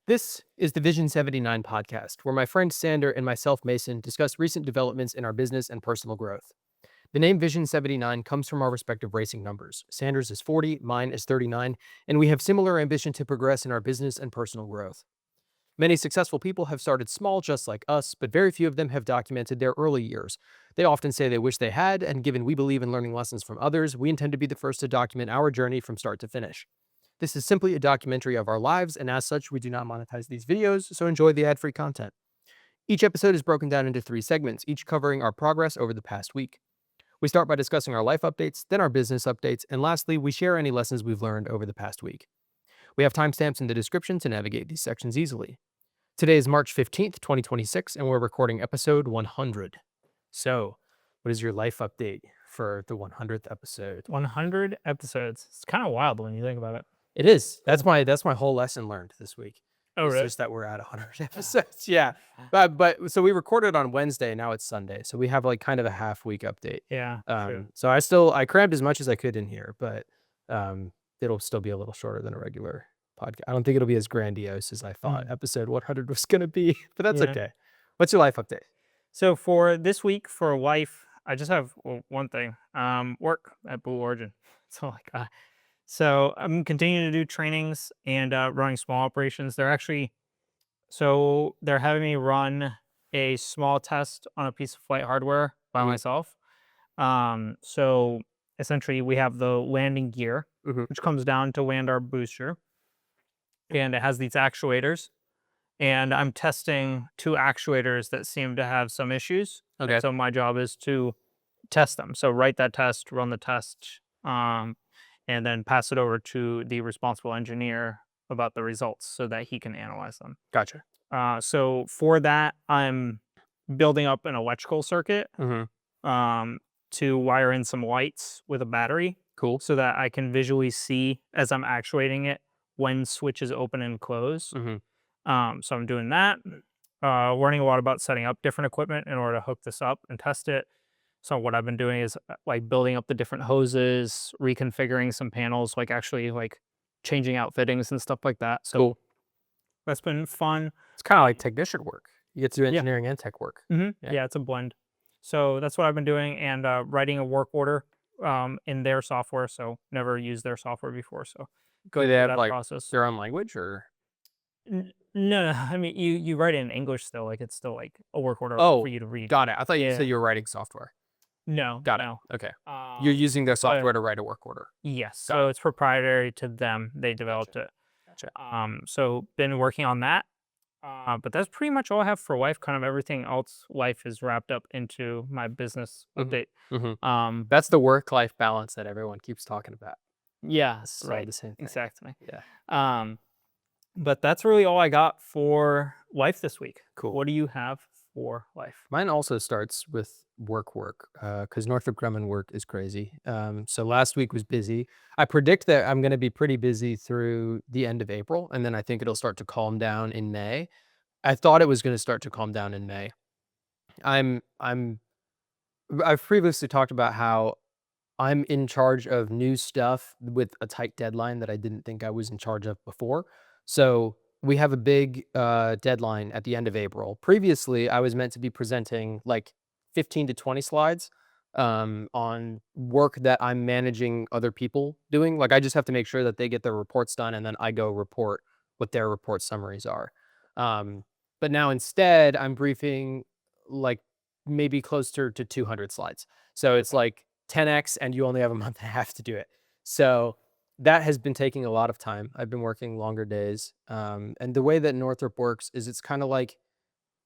This is the Vision 79 podcast, where my friend Sander and myself, Mason, discuss recent developments in our business and personal growth. The name Vision 79 comes from our respective racing numbers. Sanders is 40, mine is 39, and we have similar ambition to progress in our business and personal growth. Many successful people have started small just like us, but very few of them have documented their early years. They often say they wish they had, and given we believe in learning lessons from others, we intend to be the first to document our journey from start to finish. This is simply a documentary of our lives, and as such, we do not monetize these videos, so enjoy the ad-free content. Each episode is broken down into 3 segments, each covering our progress over the past week. We start by discussing our life updates, then our business updates, and lastly, we share any lessons we've learned over the past week. We have timestamps in the description to navigate these sections easily. Today is March 15th, 2026, and we're recording episode 100. So, what is your life update for the 100th episode? 100 episodes. It's kind of wild when you think about it. It is. That's my whole lesson learned this week. Oh, It's really? just that we're at 100 episodes. Yeah. But so we recorded on Wednesday, now it's Sunday. So we have like kind of a half week update. Yeah, true. So I crammed as much as I could in here, but it'll still be a little shorter than a regular podcast. I don't think it'll be as grandiose as I thought episode 100 was going to be, but that's Yeah. okay. What's your life update? So for this week, for life, I just have one thing. Work at Blue Origin. That's all I got. So I'm continuing to do trainings and running small operations. They're having me run a small test on a piece of flight hardware by myself. So essentially we have the landing gear, which comes down to land our booster. And it has these actuators. And I'm testing 2 actuators that seem to have some issues. Okay. So my job is to test them. So write that test, run the test, and then pass it over to the responsible engineer about the results so that he can analyze them. Gotcha. So for that, I'm building up an electrical circuit to wire in some lights with a battery. Cool. So that I can visually see as I'm actuating it when switches open and close. So I'm doing that, learning a lot about setting up different equipment in order to hook this up and test it. So what I've been doing is like building up the different hoses, reconfiguring some panels, like actually like changing out fittings and stuff like that. So Cool. that's been fun. It's kind of like technician work. You get to do engineering and tech work. Yeah, it's a blend. So that's what I've been doing, and writing a work order in their software. So never used their software before. So Do they through have that like process. their own language or? No, I mean you write it in English still, like it's still like a work order for you to read. Got it. I thought you Yeah. said you were writing software. No, Got no. it. Okay. You're using their but- software to write a work order. Yes, Got so it's proprietary to them. They developed it. Gotcha. So been working on that. But that's pretty much all I have for life. Kind of everything else life is wrapped up into my business update. That's the work-life balance that everyone keeps talking about. Yes, It's all right. the same thing. Exactly. Yeah. But that's really all I got for life this week. Cool. What do you have for life? Mine also starts with work, because Northrop Grumman work is crazy. So last week was busy. I predict that I'm going to be pretty busy through the end of April, and then I think it'll start to calm down in May. I thought it was going to start to calm down in May. I've previously talked about how I'm in charge of new stuff with a tight deadline that I didn't think I was in charge of before. So we have a big deadline at the end of April. Previously, I was meant to be presenting like 15 to 20 slides on work that I'm managing other people doing. Like I just have to make sure that they get their reports done, and then I go report what their report summaries are. But now instead, I'm briefing like maybe closer to 200 slides. So it's like 10x, and you only have a month and a half to do it. So that has been taking a lot of time. I've been working longer days. And the way that Northrop works is it's kind of like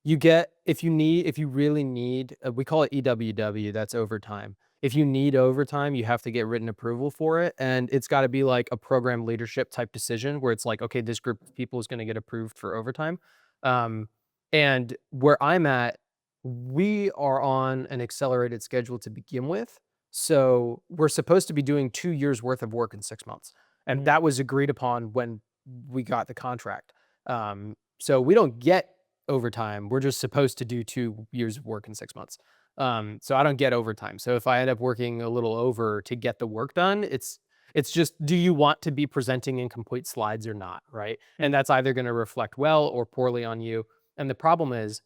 you get, if you really need, we call it EWW, that's overtime. If you need overtime, you have to get written approval for it. And it's got to be like a program leadership type decision where it's like, okay, this group of people is going to get approved for overtime. And where I'm at, we are on an accelerated schedule to begin with. So we're supposed to be doing 2 years worth of work in 6 months. And that was agreed upon when we got the contract. So we don't get overtime. We're just supposed to do 2 years of work in 6 months. So I don't get overtime. So if I end up working a little over to get the work done, it's It's just, do you want to be presenting incomplete slides or not, right? Mm. And that's either going to reflect well or poorly on you. And the problem is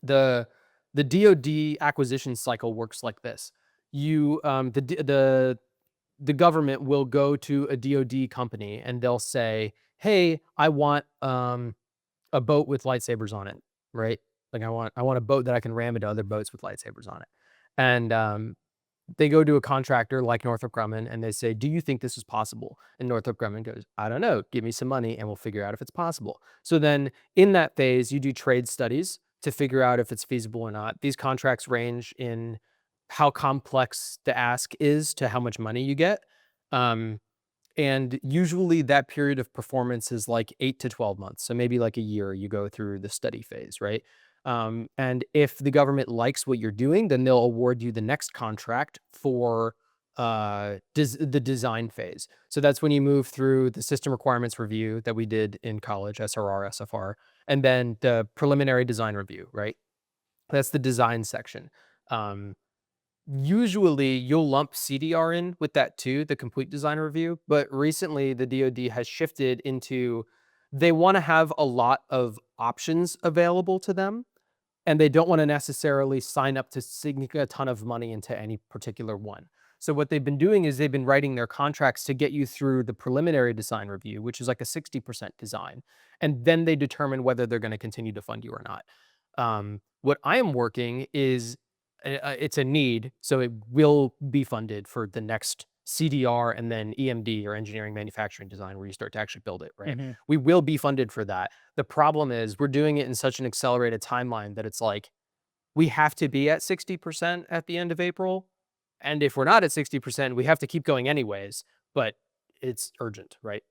the the DoD acquisition cycle works like this. The government will go to a DoD company and they'll say, "Hey, I want a boat with lightsabers on it," right? Like I want a boat that I can ram into other boats with lightsabers on it. And they go to a contractor like Northrop Grumman and they say, "Do you think this is possible?" And Northrop Grumman goes, "I don't know. Give me some money and we'll figure out if it's possible." So then in that phase, you do trade studies to figure out if it's feasible or not. These contracts range in how complex the ask is to how much money you get. Um, and usually that period of performance is like 8 to 12 months. So maybe like a year you go through the study phase, right? And if the government likes what you're doing, then they'll award you the next contract for the design phase. So that's when you move through the system requirements review that we did in college, SRR, SFR, and then the preliminary design review, right? That's the design section. Um, Usually, you'll lump CDR in with that too, the complete design review, but recently the DoD has shifted into they wanna have a lot of options available to them, and they don't wanna necessarily sign up to sink a ton of money into any particular one. So what they've been doing is they've been writing their contracts to get you through the preliminary design review, which is like a 60% design, and then they determine whether they're gonna continue to fund you or not. What I am working is it's a need, so it will be funded for the next CDR and then EMD or engineering manufacturing design where you start to actually build it, right? Mhm. We will be funded for that. The problem is we're doing it in such an accelerated timeline that it's like we have to be at 60% at the end of April. And if we're not at 60%, we have to keep going anyways, but it's urgent, right?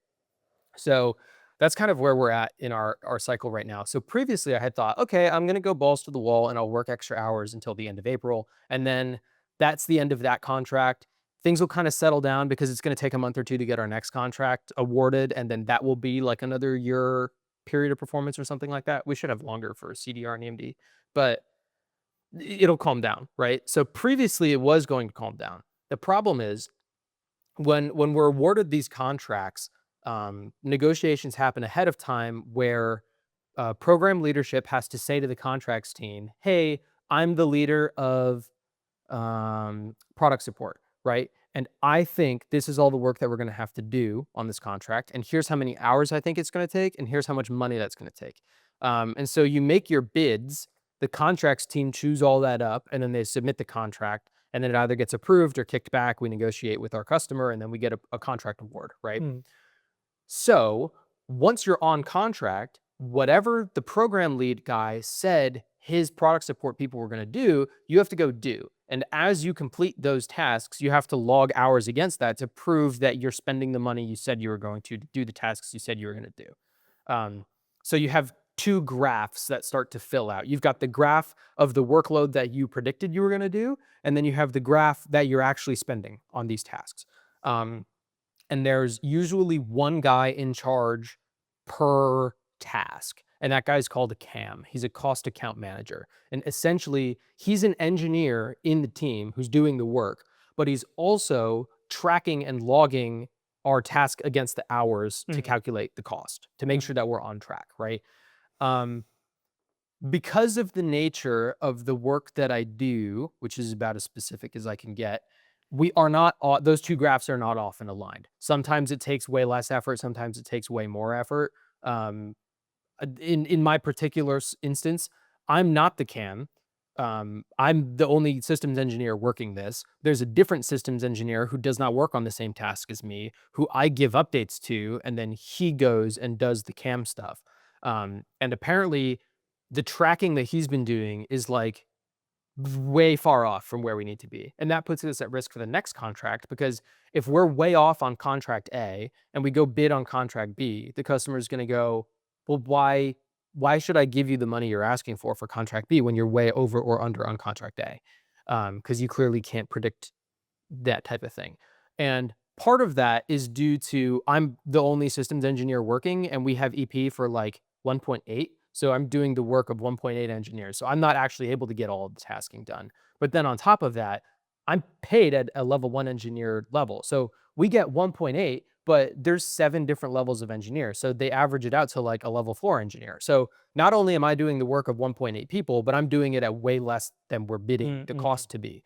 So that's kind of where we're at in our cycle right now. So previously I had thought, okay, I'm going to go balls to the wall and I'll work extra hours until the end of April. And then that's the end of that contract. Things will kind of settle down because it's going to take a month or two to get our next contract awarded. And then that will be like another year period of performance or something like that. We should have longer for CDR and EMD, but it'll calm down, right? So previously it was going to calm down. The problem is when we're awarded these contracts, negotiations happen ahead of time where program leadership has to say to the contracts team, "Hey, I'm the leader of product support, right? And I think this is all the work that we're going to have to do on this contract. And here's how many hours I think it's going to take, and here's how much money that's going to take." And so you make your bids. The contracts team chews all that up, and then they submit the contract, and then it either gets approved or kicked back. We negotiate with our customer, and then we get a contract award, right? Mm. So once you're on contract, whatever the program lead guy said his product support people were going to do, you have to go do. And as you complete those tasks, you have to log hours against that to prove that you're spending the money you said you were going to do the tasks you said you were going to do. Um, so you have two graphs that start to fill out. You've got the graph of the workload that you predicted you were going to do, and then you have the graph that you're actually spending on these tasks. Um, and there's usually one guy in charge per task. And that guy's called a CAM. He's a cost account manager. And essentially, he's an engineer in the team who's doing the work, but he's also tracking and logging our task against the hours to Mhm. calculate the cost to make Mhm. sure that we're on track, right? Um, because of the nature of the work that I do, which is about as specific as I can get, we are not those two graphs are not often aligned. Sometimes it takes way less effort, sometimes it takes way more effort. Um, in my particular instance, I'm not the CAM. I'm the only systems engineer working this. There's a different systems engineer who does not work on the same task as me, who I give updates to, and then he goes and does the CAM stuff. And apparently, the tracking that he's been doing is like way far off from where we need to be. And that puts us at risk for the next contract because if we're way off on contract A and we go bid on contract B, the customer is going to go, "Well, why should I give you the money you're asking for contract B when you're way over or under on contract A?" Because you clearly can't predict that type of thing. And part of that is due to I'm the only systems engineer working, and we have EP for like 1.8. So I'm doing the work of 1.8 engineers. So I'm not actually able to get all of the tasking done. But then on top of that, I'm paid at a level one engineer level. So we get 1.8, but there's 7 different levels of engineer. So they average it out to like a level 4 engineer. So not only am I doing the work of 1.8 people, but I'm doing it at way less than we're bidding the Mm-hmm. cost to be.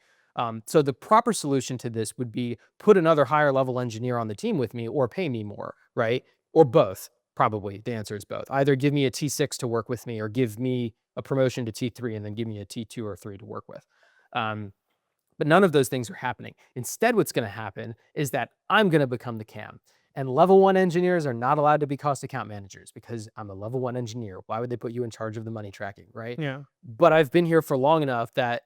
So the proper solution to this would be put another higher level engineer on the team with me or pay me more, right? Or both. Probably the answer is both. Either give me a T6 to work with me or give me a promotion to T3 and then give me a T2 or 3 to work with. But none of those things are happening. Instead, what's going to happen is that I'm going to become the CAM. And level 1 engineers are not allowed to be cost account managers because I'm a level 1 engineer. Why would they put you in charge of the money tracking, right? Yeah. But I've been here for long enough that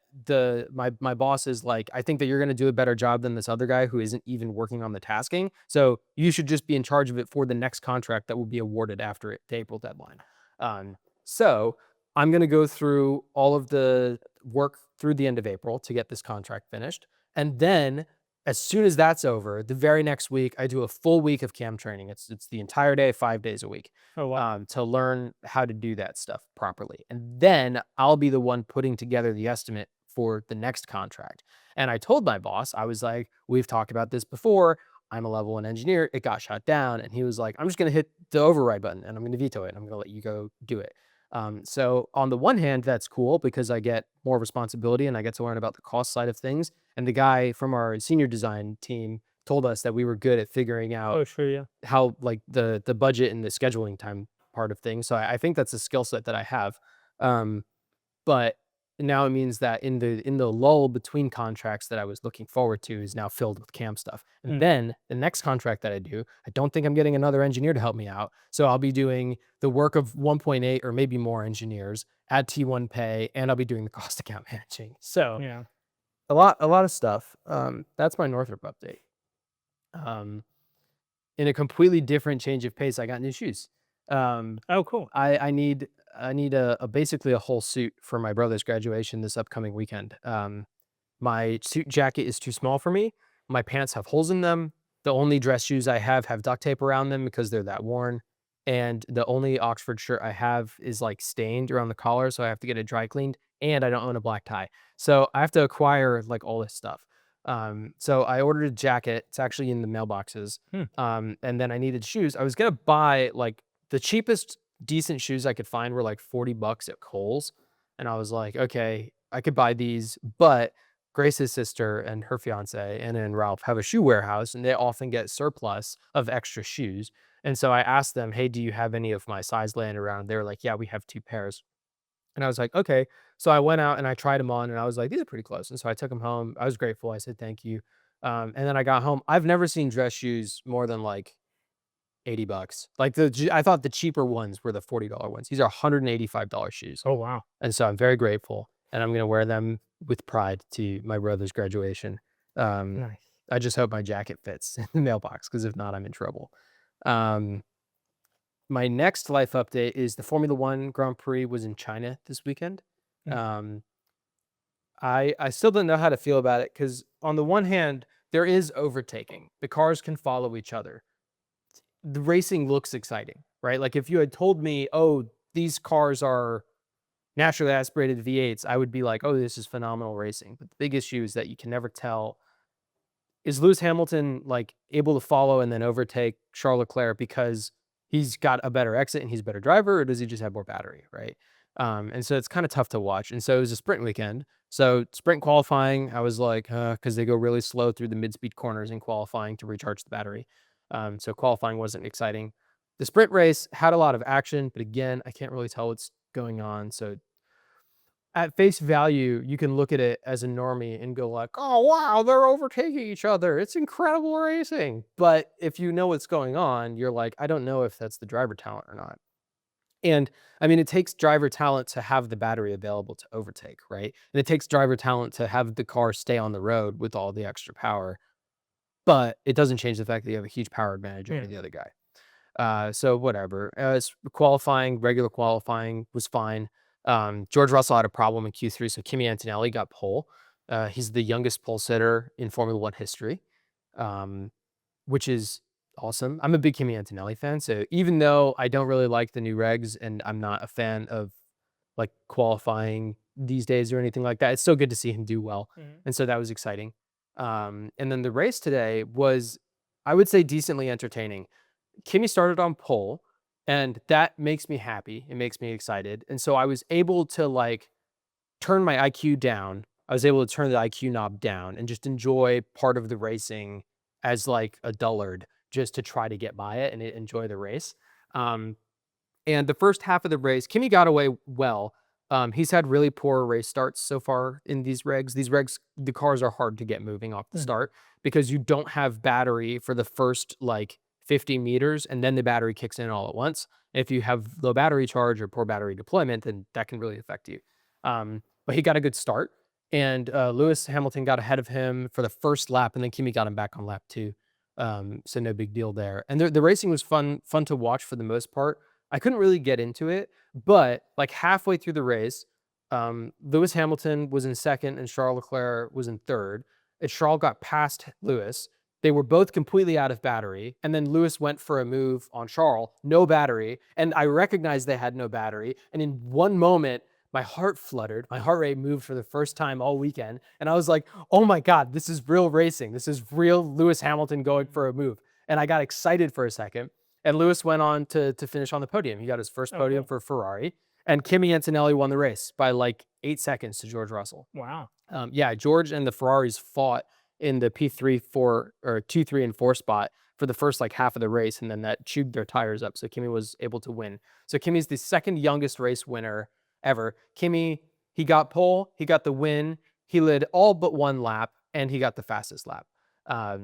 my boss is like, I think that you're going to do a better job than this other guy who isn't even working on the tasking. So you should just be in charge of it for the next contract that will be awarded after the April deadline. So I'm going to go through all of the work through the end of April to get this contract finished. And then as soon as that's over, the very next week, I do a full week of CAM training. It's the entire day, 5 days a week, Oh wow. to learn how to do that stuff properly. And then I'll be the one putting together the estimate for the next contract. And I told my boss, I was like, we've talked about this before. I'm a level 1 engineer. It got shot down. And he was like, I'm just going to hit the override button and I'm going to veto it. And I'm going to let you go do it. So on the one hand, that's cool because I get more responsibility and I get to learn about the cost side of things. And the guy from our senior design team told us that we were good at figuring out Oh sure, yeah. how like the budget and the scheduling time part of things. So I think that's a skill set that I have. But now it means that in the lull between contracts that I was looking forward to is now filled with CAM stuff. And Mm. then the next contract that I do, I don't think I'm getting another engineer to help me out. So I'll be doing the work of 1.8 or maybe more engineers at T1 pay, and I'll be doing the cost account managing. So Yeah. a lot of stuff. That's my Northrop update. Um, in a completely different change of pace, I got new shoes. Um, Oh cool. I need a basically a whole suit for my brother's graduation this upcoming weekend. My suit jacket is too small for me. My pants have holes in them. The only dress shoes I have duct tape around them because they're that worn. And the only Oxford shirt I have is like stained around the collar, so I have to get it dry cleaned. And I don't own a black tie, so I have to acquire like all this stuff. So I ordered a jacket. It's actually in the mailboxes. Hmm. And then I needed shoes. I was gonna buy like the cheapest decent shoes I could find were like $40 at Kohl's. And I was like, okay, I could buy these, but Grace's sister and her fiance, Anna and Ralph, have a shoe warehouse and they often get surplus of extra shoes. And so I asked them, hey, do you have any of my size laying around? They were like, yeah, we have 2 pairs. And I was like, okay. So I went out and I tried them on and I was like, these are pretty close. And so I took them home. I was grateful. I said, thank you. And then I got home. I've never seen dress shoes more than like $80. Like I thought the cheaper ones were the $40 ones. These are $185 shoes. Oh wow. And so I'm very grateful and I'm going to wear them with pride to my brother's graduation. Um, Nice. I just hope my jacket fits in the mailbox because if not, I'm in trouble. Um, my next life update is the Formula One Grand Prix was in China this weekend. Mm. Um, I still don't know how to feel about it because on the one hand, there is overtaking. The cars can follow each other. The racing looks exciting, right? Like if you had told me, oh, these cars are naturally aspirated V8s, I would be like, oh, this is phenomenal racing. But the big issue is that you can never tell, is Lewis Hamilton like able to follow and then overtake Charles Leclerc because he's got a better exit and he's a better driver, or does he just have more battery, right? And so it's kind of tough to watch. And so it was a sprint weekend. So sprint qualifying, I was like, because they go really slow through the mid-speed corners in qualifying to recharge the battery. So qualifying wasn't exciting. The sprint race had a lot of action, but again, I can't really tell what's going on. So at face value, you can look at it as a normie and go like, "Oh wow, they're overtaking each other. It's incredible racing." But if you know what's going on, you're like, "I don't know if that's the driver talent or not." And I mean, it takes driver talent to have the battery available to overtake, right? And it takes driver talent to have the car stay on the road with all the extra power. But it doesn't change the fact that you have a huge power advantage over Yeah. the other guy. So whatever. Qualifying, regular qualifying was fine. George Russell had a problem in Q3, so Kimi Antonelli got pole. He's the youngest pole sitter in Formula One history, um, which is awesome. I'm a big Kimi Antonelli fan, so even though I don't really like the new regs and I'm not a fan of like qualifying these days or anything like that, it's still good to see him do well, Mhm. and so that was exciting. And then the race today was I would say decently entertaining. Kimmy started on pole, and that makes me happy. It makes me excited. And so I was able to like turn my IQ down. I was able to turn the IQ knob down and just enjoy part of the racing as like a dullard just to try to get by it and enjoy the race. Um, and the first half of the race, Kimmy got away well. He's had really poor race starts so far in these regs. These regs, the cars are hard to get moving off the Mm. start because you don't have battery for the first like 50 meters, and then the battery kicks in all at once. If you have low battery charge or poor battery deployment, then that can really affect you. But he got a good start, and Lewis Hamilton got ahead of him for the first lap, and then Kimmy got him back on lap 2. So no big deal there. And the racing was fun to watch for the most part. I couldn't really get into it, but like halfway through the race, Lewis Hamilton was in second and Charles Leclerc was in third. And Charles got past Lewis. They were both completely out of battery. And then Lewis went for a move on Charles, no battery. And I recognized they had no battery. And in one moment, my heart fluttered. My heart rate moved for the first time all weekend. And I was like, oh my God, this is real racing. This is real Lewis Hamilton going for a move. And I got excited for a second. And Lewis went on to finish on the podium. He got his first Oh, podium cool. for Ferrari. And Kimi Antonelli won the race by like 8 seconds to George Russell. Wow. Yeah, George and the Ferraris fought in the P3, 4, or 2, 3, and 4 spot for the first like half of the race, and then that chewed their tires up. So Kimi was able to win. So Kimi's the second youngest race winner ever. Kimi, he got pole, he got the win, he led all but one lap, and he got the fastest lap.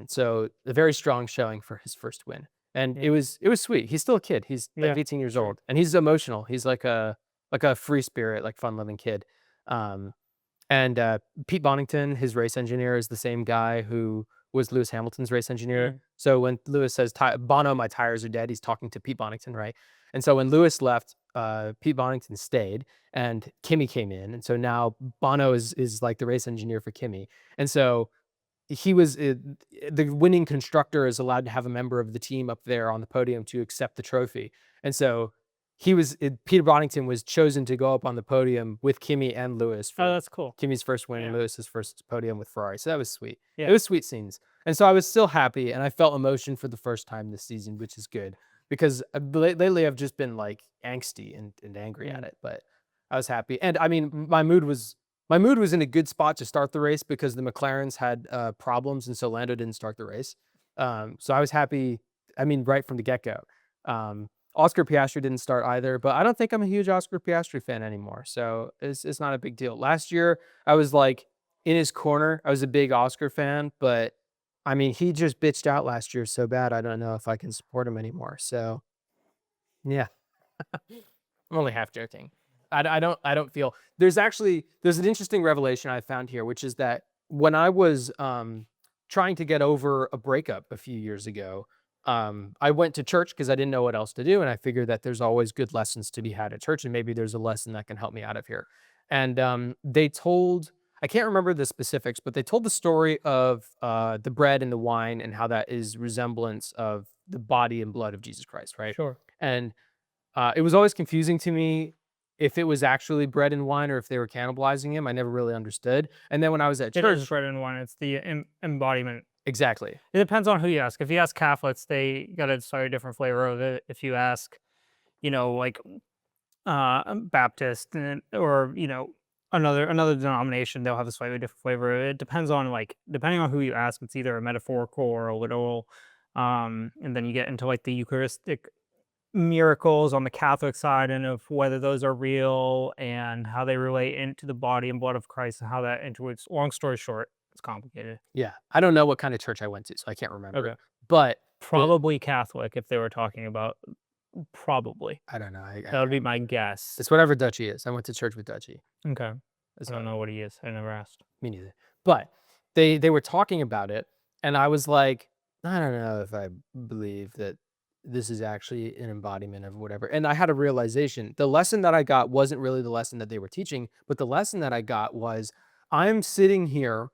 So a very strong showing for his first win. And Yeah. it was sweet. He's still a kid. He's like Yeah, 18 years sure. old, and he's emotional. He's like a free spirit, like fun loving kid. Um, and Pete Bonington, his race engineer, is the same guy who was Lewis Hamilton's race engineer. Mm. So when Lewis says, Bono, my tires are dead, he's talking to Pete Bonington, right? And so when Lewis left, Pete Bonington stayed and Kimi came in. And so now Bono is like the race engineer for Kimi. And so he was the winning constructor is allowed to have a member of the team up there on the podium to accept the trophy. And so Peter Bonington was chosen to go up on the podium with Kimi and Lewis Oh, for that's cool. Kimi's first win and Yeah. Lewis's first podium with Ferrari. So that was sweet. Yeah. It was sweet scenes. And so I was still happy and I felt emotion for the first time this season, which is good because lately I've just been like angsty and angry at it, but I was happy. And I mean, my mood was in a good spot to start the race because the McLarens had problems, and so Lando didn't start the race. So I was happy. I mean, right from the get go. Oscar Piastri didn't start either, but I don't think I'm a huge Oscar Piastri fan anymore, so it's not a big deal. Last year, I was like in his corner. I was a big Oscar fan, but I mean, he just bitched out last year so bad. I don't know if I can support him anymore. So yeah. I'm only half joking. I don't feel there's an interesting revelation I found here, which is that when I was trying to get over a breakup a few years ago, I went to church because I didn't know what else to do, and I figured that there's always good lessons to be had at church, and maybe there's a lesson that can help me out of here. And they told I can't remember the specifics, but they told the story of the bread and the wine and how that is resemblance of the body and blood of Jesus Christ, right? Sure. And it was always confusing to me if it was actually bread and wine or if they were cannibalizing him. I never really understood. And then when I was at It is church, bread and wine. It's the embodiment. exactly. It depends on who you ask. If you ask Catholics, they got a slightly different flavor of it. If you ask, like Baptist or another denomination, they'll have a slightly different flavor. It depends on depending on who you ask. It's either a metaphorical or a literal. And then you get into like the Eucharistic miracles on the Catholic side and of whether those are real and how they relate into the body and blood of Christ and how that interworks. Long story short, it's complicated. Yeah. I don't know what kind of church I went to, so I can't remember. Okay. But Probably Catholic if they were talking about probably. I don't know. That would be my guess. It's whatever Dutchy is. I went to church with Dutchy. Okay. I don't know what he is. I never asked. Me neither. But they were talking about it, and I was like, I don't know if I believe that this is actually an embodiment of whatever. And I had a realization. The lesson that I got wasn't really the lesson that they were teaching, but the lesson that I got was I'm sitting here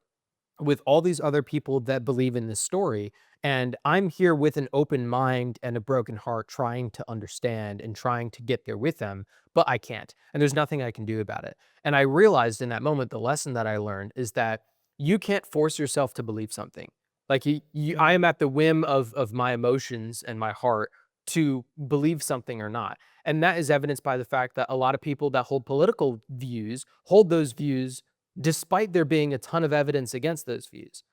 with all these other people that believe in this story, and I'm here with an open mind and a broken heart trying to understand and trying to get there with them, but I can't. And there's nothing I can do about it. And I realized in that moment the lesson that I learned is that you can't force yourself to believe something. Like I am at the whim of my emotions and my heart to believe something or not. And that is evidenced by the fact that a lot of people that hold political views hold those views despite there being a ton of evidence against those views,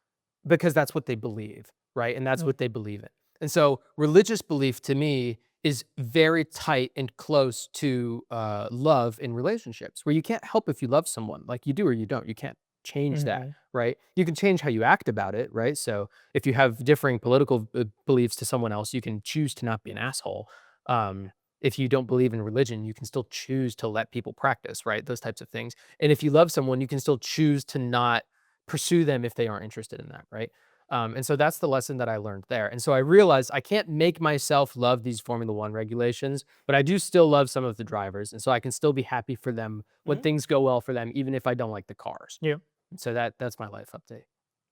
because that's what they believe, right? And that's Mm. what they believe in. And so religious belief to me is very tight and close to love in relationships, where you can't help if you love someone, like you do or you don't. You can't change that, Mhm. right? You can change how you act about it, right? So if you have differing political beliefs to someone else, you can choose to not be an asshole. Um, if you don't believe in religion, you can still choose to let people practice, right? Those types of things. And if you love someone, you can still choose to not pursue them if they aren't interested in that, right? And so that's the lesson that I learned there. And so I realized I can't make myself love these Formula One regulations, but I do still love some of the drivers. And so I can still be happy for them when Mhm. things go well for them, even if I don't like the cars. Yeah. And so that's my life update.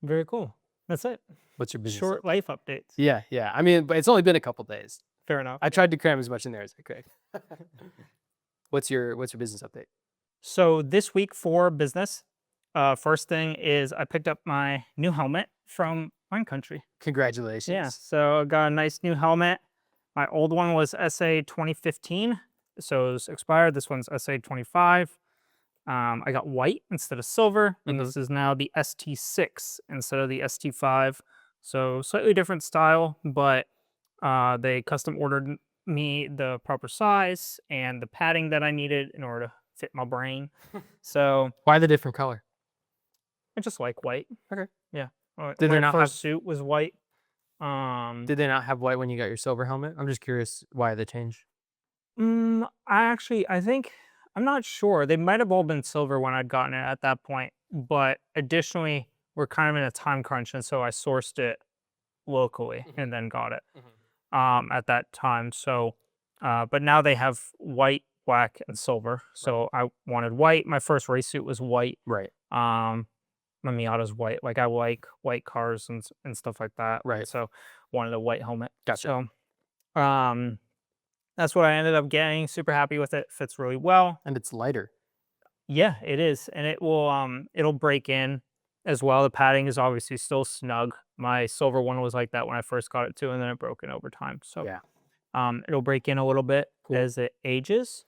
Very cool. That's it. What's your business Short update? life updates. Yeah, yeah. I mean, but it's only been a couple days. Fair enough. I tried to cram as much in there as I could. What's your business update? So this week for business, first thing is I picked up my new helmet from wine country. Yeah, Congratulations. so I got a nice new helmet. My old one was SA 2015, so it's expired. This one's SA 25. I got white instead of silver, and Mhm. this is now the ST6 instead of the ST5. So slightly different style, but they custom ordered me the proper size and the padding that I needed in order to fit my brain. So Why the different color? I just like white. Okay. Yeah. Did they My not have first suit was white. Um, Did they not have white when you got your silver helmet? I'm just curious why the change. I think I'm not sure. They might have all been silver when I'd gotten it at that point, but additionally, we're kind of in a time crunch, and so I sourced it locally Mhm, and then got it mhm. at that time. So, but now they have white, black, and silver. Right. So I wanted white. My first race suit was white. Right. Um, my Miata's white. Like I like white cars and stuff like that, and Right. so wanted a white helmet. Gotcha. So, um, that's what I ended up getting. Super happy with it. Fits really well. And it's lighter. Yeah, it is, and it'll break in as well. The padding is obviously still snug. My silver one was like that when I first got it too, and then it broke in over time. So Yeah. it'll break in a little bit Cool. as it ages,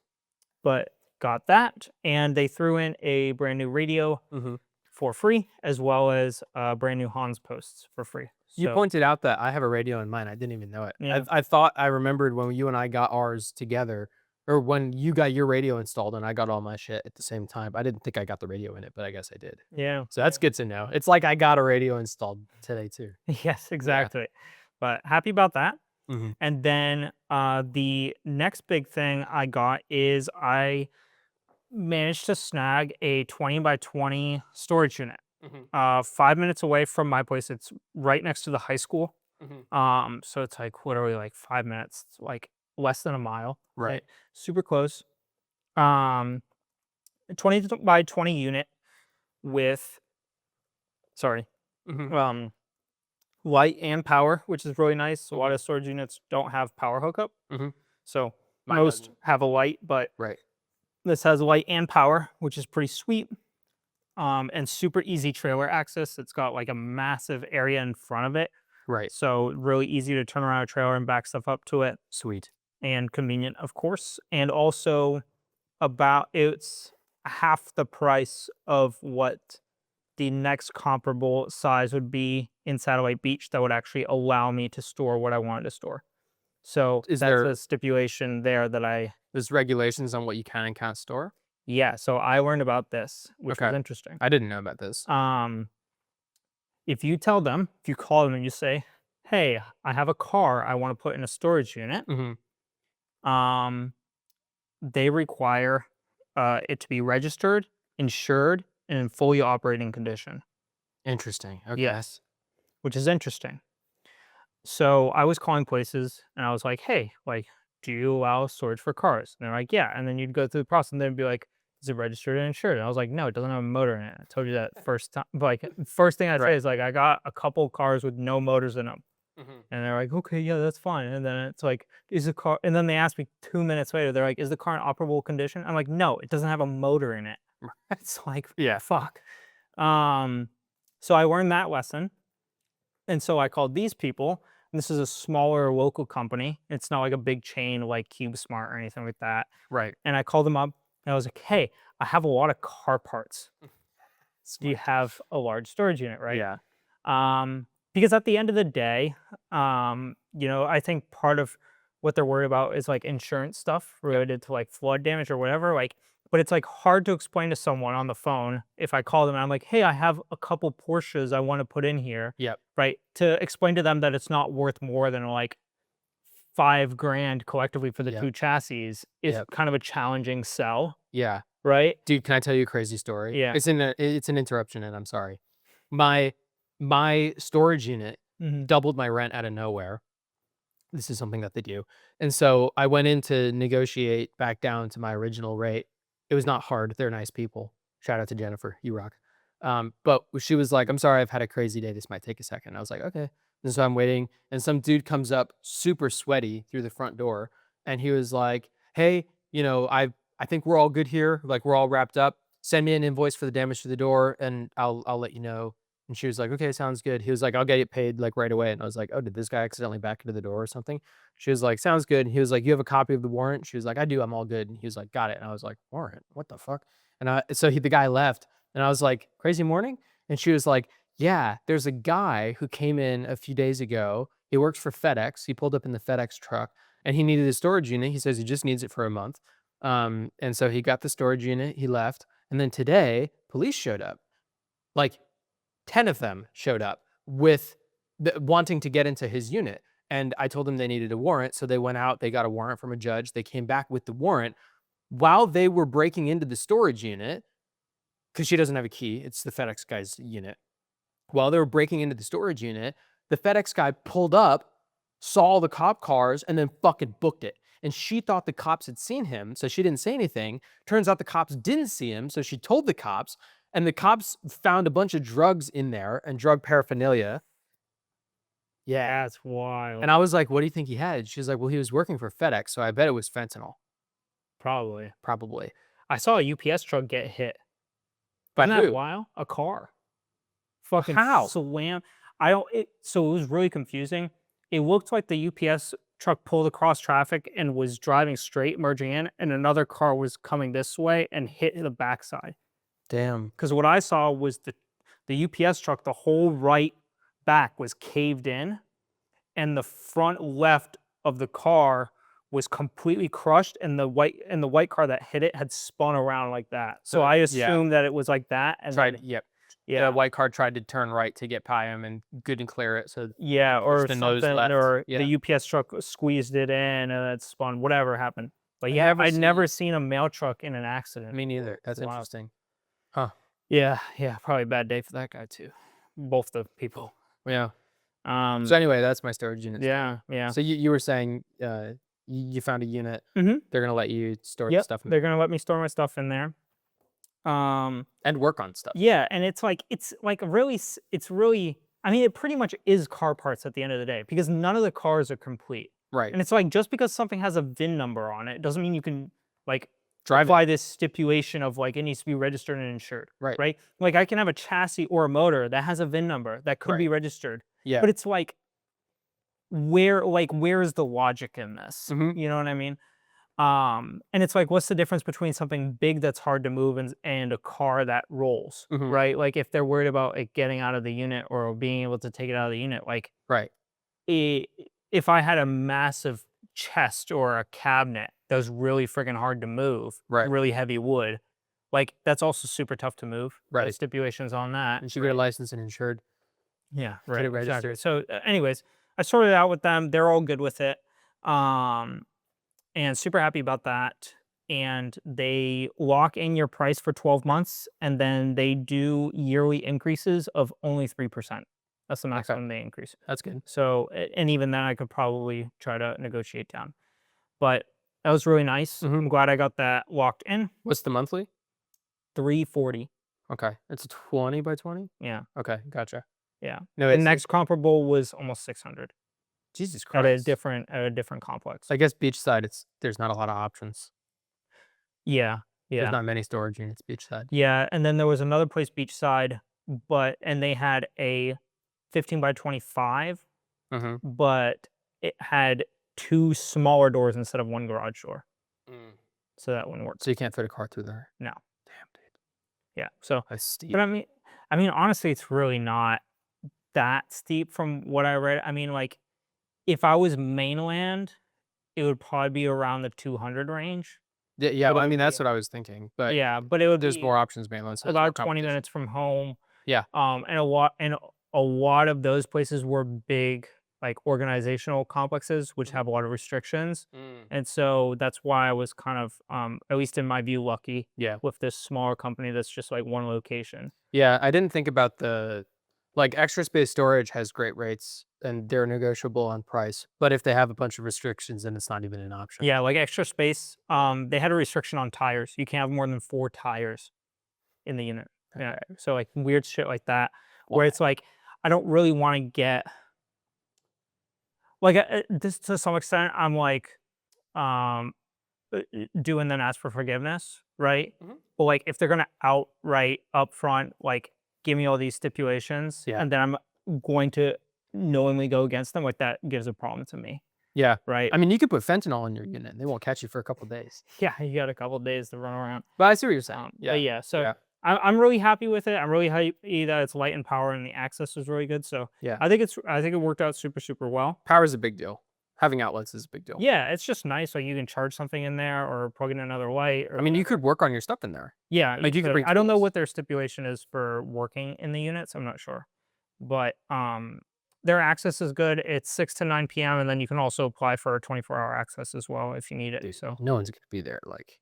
but got that, and they threw in a brand new radio Mhm. for free, as well as brand new Hans posts for free. You So pointed out that I have a radio in mine. I didn't even know it. yeah, I thought I remembered when you and I got ours together, or when you got your radio installed and I got all my shit at the same time. I didn't think I got the radio in it, but I guess I did. yeah, So that's good to know. It's like I got a radio installed today too. yes, Yeah. exactly. But happy about that. Mhm. And then the next big thing I got is I managed to snag a 20 by 20 storage unit. Mhm. 5 minutes away from my place. It's right next to the high school. Mhm. So it's like literally like 5 minutes, it's like less than a mile, Right. right? Super close. Um, 20 by 20 unit with, sorry, Mhm. um, light and power, which is really nice. A lot Mhm. of storage units don't have power hookup. Mhm. So Mine most doesn't. have a light, but Right. this has light and power, which is pretty sweet. And super easy trailer access. It's got like a massive area in front of it. Right. So really easy to turn around a trailer and back stuff up to it, Sweet. and convenient, of course. And also about it's half the price of what the next comparable size would be in Satellite Beach that would actually allow me to store what I wanted to store. So Is that's there a stipulation there that there's regulations on what you can and can't store? yeah, so I learned about this, which was Okay. interesting. I didn't know about this. Um, if you tell them, if you call them and you say, "Hey, I have a car I want to put in a storage unit," Mhm. um, they require it to be registered, insured, and in fully operating condition. Interesting. Okay. Yes, which is interesting. So I was calling places and I was like, "Hey, like, do you allow storage for cars?" And they're like, "Yeah." And then you'd go through the process and they'd be like, "Is it registered and insured?" And I was like, "No, it doesn't have a motor in it." I told you that first time. But like, first thing I say Right. is like, I got a couple cars with no motors in them. Mhm. And they're like, "Okay, yeah, that's fine." And then it's like, "Is the car?" And then they ask me 2 minutes later, they're like, "Is the car in operable condition?" I'm like, "No, it doesn't have a motor in it." It's like, Yeah. fuck. Um, so I learned that lesson. And so I called these people. And this is a smaller local company. It's not like a big chain like CubeSmart or anything like that. Right. And I called them up and I was like, hey, I have a lot of car parts. Do you Smart. have a large storage unit, right? Yeah. Because at the end of the day, I think part of what they're worried about is like insurance stuff Yep. related to like flood damage or whatever. Like, but it's like hard to explain to someone on the phone if I call them and I'm like, hey, I have a couple Porsches I want to put in here, Yep. right? To explain to them that it's not worth more than like 5 grand collectively for the Yep. two chassis is Yep. kind of a challenging sell, Yeah. right? Dude, can I tell you a crazy story? Yeah. It's an interruption, and I'm sorry. My my storage unit Hmm. doubled my rent out of nowhere. This is something that they do. And so I went in to negotiate back down to my original rate. It was not hard. They're nice people. Shout out to Jennifer. You rock. But she was like, I'm sorry, I've had a crazy day. This might take a second. I was like, okay. And so I'm waiting. And some dude comes up super sweaty through the front door. And he was like, hey, I think we're all good here. Like we're all wrapped up. Send me an invoice for the damage to the door and I'll let you know. And she was like, "Okay, sounds good." He was like, "I'll get it paid, like, right away." And I was like, "Oh, did this guy accidentally back into the door or something?" She was like, "Sounds good." And he was like, "You have a copy of the warrant?" She was like, "I do, I'm all good." And he was like, "Got it." And I was like, "Warrant? What the fuck?" And the guy left, and I was like, "Crazy morning?" And she was like, "Yeah, there's a guy who came in a few days ago. He works for FedEx. He pulled up in the FedEx truck, and he needed a storage unit. He says he just needs it for a month. And so he got the storage unit, he left, and then today, police showed up. Like 10 of them showed up with wanting to get into his unit. And I told them they needed a warrant. So they went out, they got a warrant from a judge. They came back with the warrant while they were breaking into the storage unit because she doesn't have a key. It's the FedEx guy's unit. While they were breaking into the storage unit, the FedEx guy pulled up, saw the cop cars, and then fucking booked it. And she thought the cops had seen him, so she didn't say anything. Turns out the cops didn't see him, so she told the cops, and the cops found a bunch of drugs in there and drug paraphernalia. Yeah. That's wild. And I was like, "What do you think he had?" She was like, "Well, he was working for FedEx, so I bet it was fentanyl, Probably. probably." I saw a UPS truck get hit. By Isn't that who? wild? A car. Fucking How? slam. I don't it so it was really confusing. It looked like the UPS truck pulled across traffic and was driving straight, merging in, and another car was coming this way and hit the backside. Damn. Because what I saw was the UPS truck, the whole right back was caved in, and the front left of the car was completely crushed, and the white car that hit it had spun around like that. So So I yeah, assumed that it was like that, and tried. then Yep. The yeah, white car tried to turn right to get by him and good and clear it. So yeah, push or the nose something, left. or Yeah. the UPS truck squeezed it in and it spun. Whatever happened, but I yeah, never I'd see never seen a mail truck in an accident Me before. neither. It's That's wild. interesting. Huh. Yeah, yeah, probably a bad day for that guy too. Both the people. Yeah. Um, So anyway, that's my storage unit story. yeah, yeah. So you were saying, you found a unit. Mhm. They're gonna let you store the Yep, stuff in they're gonna let me store my stuff in there. Um, and work on stuff. yeah, and it's like really it's really I mean, it pretty much is car parts at the end of the day because none of the cars are complete. Right. And it's like just because something has a VIN number on it doesn't mean you can like Drive it. apply this stipulation of like it needs to be registered and insured, Right. right? Like I can have a chassis or a motor that has a VIN number that could Right. be registered, Yeah. but it's like where's the logic in this? Mhm. You know what I mean? And it's like, what's the difference between something big that's hard to move and a car that rolls, Mhm. right? Like if they're worried about it getting out of the unit or being able to take it out of the unit, like Right. I if I had a massive chest or a cabinet that was really freaking hard to move, Right. really heavy wood, like that's also super tough to move. The Right. stipulations on that. You should get a license and insured. Yeah, Get right. it Exactly. registered. So, anyways, I sorted it out with them. They're all good with it. Um, and super happy about that. And they lock in your price for 12 months, and then they do yearly increases of only 3%. That's the Okay. maximum they increase. That's good. So, and even then, I could probably try to negotiate down. But that was really nice. Mhm. I'm glad I got that locked in. What's the monthly? 340. Okay. It's a 20 by 20? Yeah, Okay, gotcha. yeah. No, The it's next comparable was almost 600 Jesus at a Christ. different complex. I guess beachside, there's not a lot of options. Yeah, There's yeah. not many storage units beachside. Yeah, and then there was another place beachside, and they had a 15 by 25, Mm-hmm. but it had 2 smaller doors instead of 1 garage door. So that wouldn't work. So you can't fit a car through there. No. Damn, dude. Yeah. So, That's steep. but I mean, honestly, it's really not that steep from what I read. I mean, like, if I was mainland, it would probably be around the 200 range. Yeah. But Well, it I mean, would that's be, what I was thinking. But yeah, but it would there's be more options mainland, so there's more about 20 competition. minutes from home. Yeah. And a lot of those places were big, like, organizational complexes, which have a lot of restrictions. And so that's why I was kind of, at least in my view, lucky Yeah. with this smaller company that's just like one location. Yeah. I didn't think about like extra space storage has great rates and they're negotiable on price. But if they have a bunch of restrictions, then it's not even an option. Yeah, like extra space. They had a restriction on tires. You can't have more than 4 tires in the unit. Yeah. Okay. So like weird shit like that, where Why? it's like, I don't really want to get like this to some extent. I'm like, um, do and then ask for forgiveness, right? Mhm. But like if they're gonna outright upfront like give me all these stipulations, Yeah. and then I'm going to knowingly go against them, like that gives a problem to me, Yeah. right? I mean, you could put fentanyl in your unit and they won't catch you for a couple days. Yeah, you got a couple days to run around. But I see what you're saying. But Yeah. yeah, so Yeah. I'm really happy with it. I'm really happy that it's light and power and the access was really good. So Yeah. I think it worked out super well. Power's a big deal. Having outlets is a big deal. Yeah, it's just nice. Like you can charge something in there or plug in another light. Or I mean, you whatever. could work on your stuff in there. Yeah, Like, you could bring I don't know tools. what their stipulation is for working in the units. I'm not sure, but their access is good. It's 6 to 9 p.m. and then you can also apply for a 24-hour access as well if you need it. Dude, So no one's gonna be there at like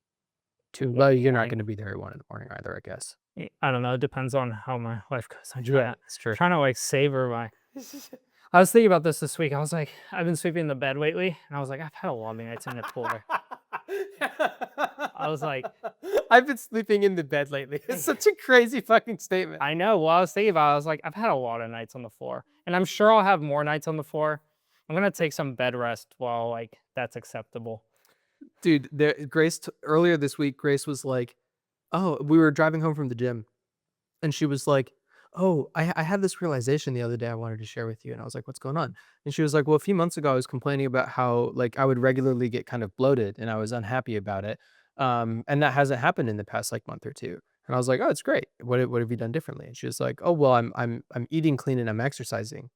2. one Well, in the you're not morning. gonna be there at 1 in the morning either, I guess. I don't know. It depends on how my life goes. I'm That's true. trying to like savor my. I was thinking about this week. I was like, I've been sleeping in the bed lately, and I was like, I've had a lot of nights in the pool. I was like, I've been sleeping in the bed lately. It's such a crazy fucking statement. I know. Well, I was thinking about it, I was like, I've had a lot of nights on the floor, and I'm sure I'll have more nights on the floor. I'm gonna take some bed rest while like that's acceptable. Dude, earlier this week, Grace was like, "Oh, we were driving home from the gym, and she was like, "Oh, I had this realization the other day I wanted to share with you." And I was like, "What's going on?" And she was like, "Well, a few months ago, I was complaining about how like I would regularly get kind of bloated, and I was unhappy about it. And that hasn't happened in the past like month or two." And I was like, "Oh, it's great. What have you done differently?" And she was like, "Oh, well, I'm eating clean and I'm exercising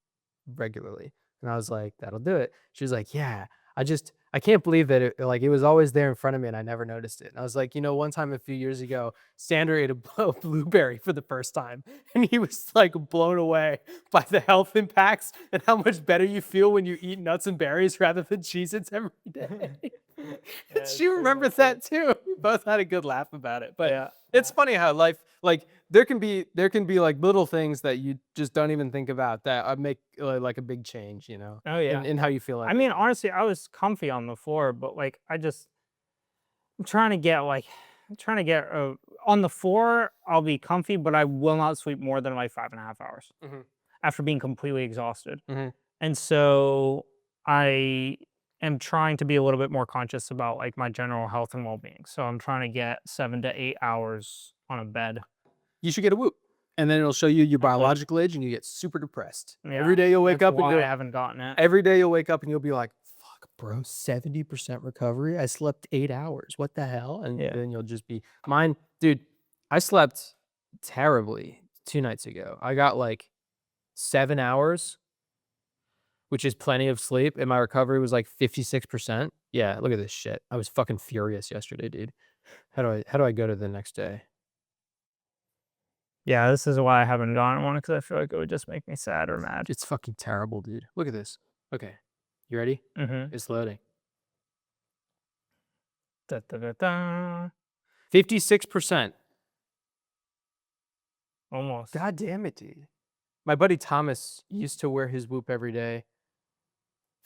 regularly." And I was like, "That'll do it." She was like, "Yeah, I can't believe that it was always there in front of me and I never noticed it." And I was like, one time a few years ago, Sander ate a blueberry for the first time and he was like blown away by the health impacts and how much better you feel when you eat nuts and berries rather than Cheez-Its every day. She remembers that too. We both had a good laugh about it. But Yeah. it's funny how life, like there can be like little things that you just don't even think about that make like a big change, Oh yeah. in how you feel. I Every mean, day. honestly, I was comfy on the floor, but like I'm trying to get on the floor. I'll be comfy, but I will not sleep more than like 5.5 hours Mhm. after being completely exhausted. Mhm. And so I am trying to be a little bit more conscious about like my general health and well-being. So I'm trying to get 7 to 8 hours on a bed. You should get a Whoop, and then it'll show you your I should. biological age, and you get super depressed. Yeah, Every day you'll wake that's up and why I haven't gotten it. every day you'll wake up and you'll be like, "Fuck, bro, 70% recovery. I slept 8 hours. What the hell?" And Yeah. then you'll just be mine, dude. I slept terribly 2 nights ago. I got like 7 hours, which is plenty of sleep, and my recovery was like 56%. Yeah, look at this shit. I was fucking furious yesterday, dude. How do I go to the next day? Yeah, this is why I haven't gotten one because I feel like it would just make me sad or mad. It's fucking terrible, dude. Look at this. Okay. You ready? Mm-hmm. It's loading. Da, da, da, da. 56%. Almost. God damn it, dude. My buddy Thomas used to wear his Whoop every day.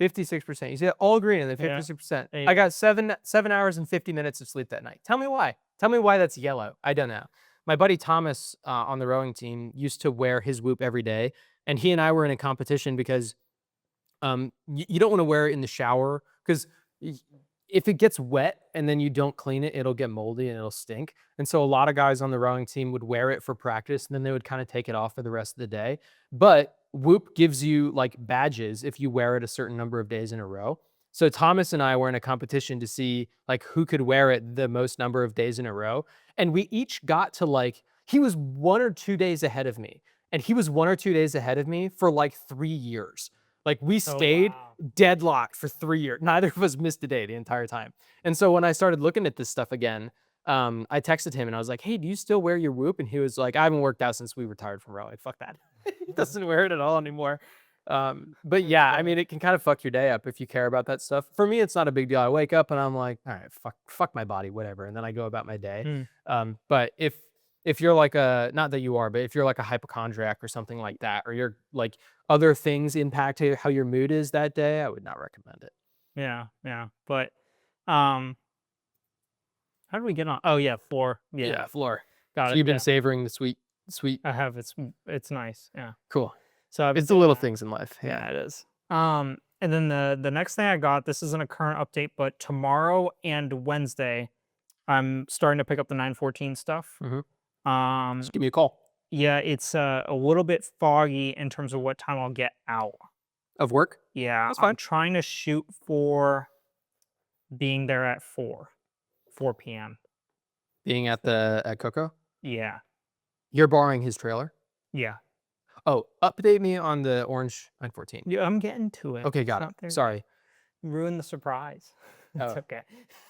56%. You see that? All green and then Yeah. 56%. Hey. I got 7 hours and 50 minutes of sleep that night. Tell me why. Tell me why that's yellow. I don't know. My buddy Thomas on the rowing team used to wear his Whoop every day. And he and I were in a competition because you don't want to wear it in the shower because if it gets wet and then you don't clean it, it'll get moldy and it'll stink. And so a lot of guys on the rowing team would wear it for practice and then they would kind of take it off for the rest of the day. But Whoop gives you like badges if you wear it a certain number of days in a row. So Thomas and I were in a competition to see like who could wear it the most number of days in a row. And we each got to like, he was 1 or 2 days ahead of me. And he was 1 or 2 days ahead of me for like 3 years. Like we Oh, stayed wow. deadlocked for 3 years. Neither of us missed a day the entire time. And so when I started looking at this stuff again, I texted him and I was like, "Hey, do you still wear your Whoop?" And he was like, "I haven't worked out since we retired from rowing. Fuck that." He doesn't wear it at all anymore. But That's yeah, I funny. mean, it can kind of fuck your day up if you care about that stuff. For me, it's not a big deal. I wake up and I'm like, all right, fuck my body, whatever, and then I go about my day. Hmm. But if you're like a, not that you are, but if you're like a hypochondriac or something like that, or you're like other things impact how your mood is that day, I would not recommend it. Yeah, yeah. But how did we get on? Oh yeah, floor. Yeah, Yeah, floor. got So it. you've been Yeah, savoring the sweet. I have. It's nice. Yeah. Cool. So I've been It's the doing little that. things in life. Yeah. Yeah, it is. And then the next thing I got, this isn't a current update, but tomorrow and Wednesday, I'm starting to pick up the 914 stuff. Mhm. Um, Just give me a call. yeah, it's a little bit foggy in terms of what time I'll get out. Of work? Yeah, That's I'm fine. trying to shoot for being there at 4 p.m. Being at So, at Coco? yeah, You're borrowing his trailer? yeah, Oh, update me on the orange 914. yeah. I'm getting to it. Okay, It's got it. not there yet. Sorry. Ruin the surprise. It's Oh. okay.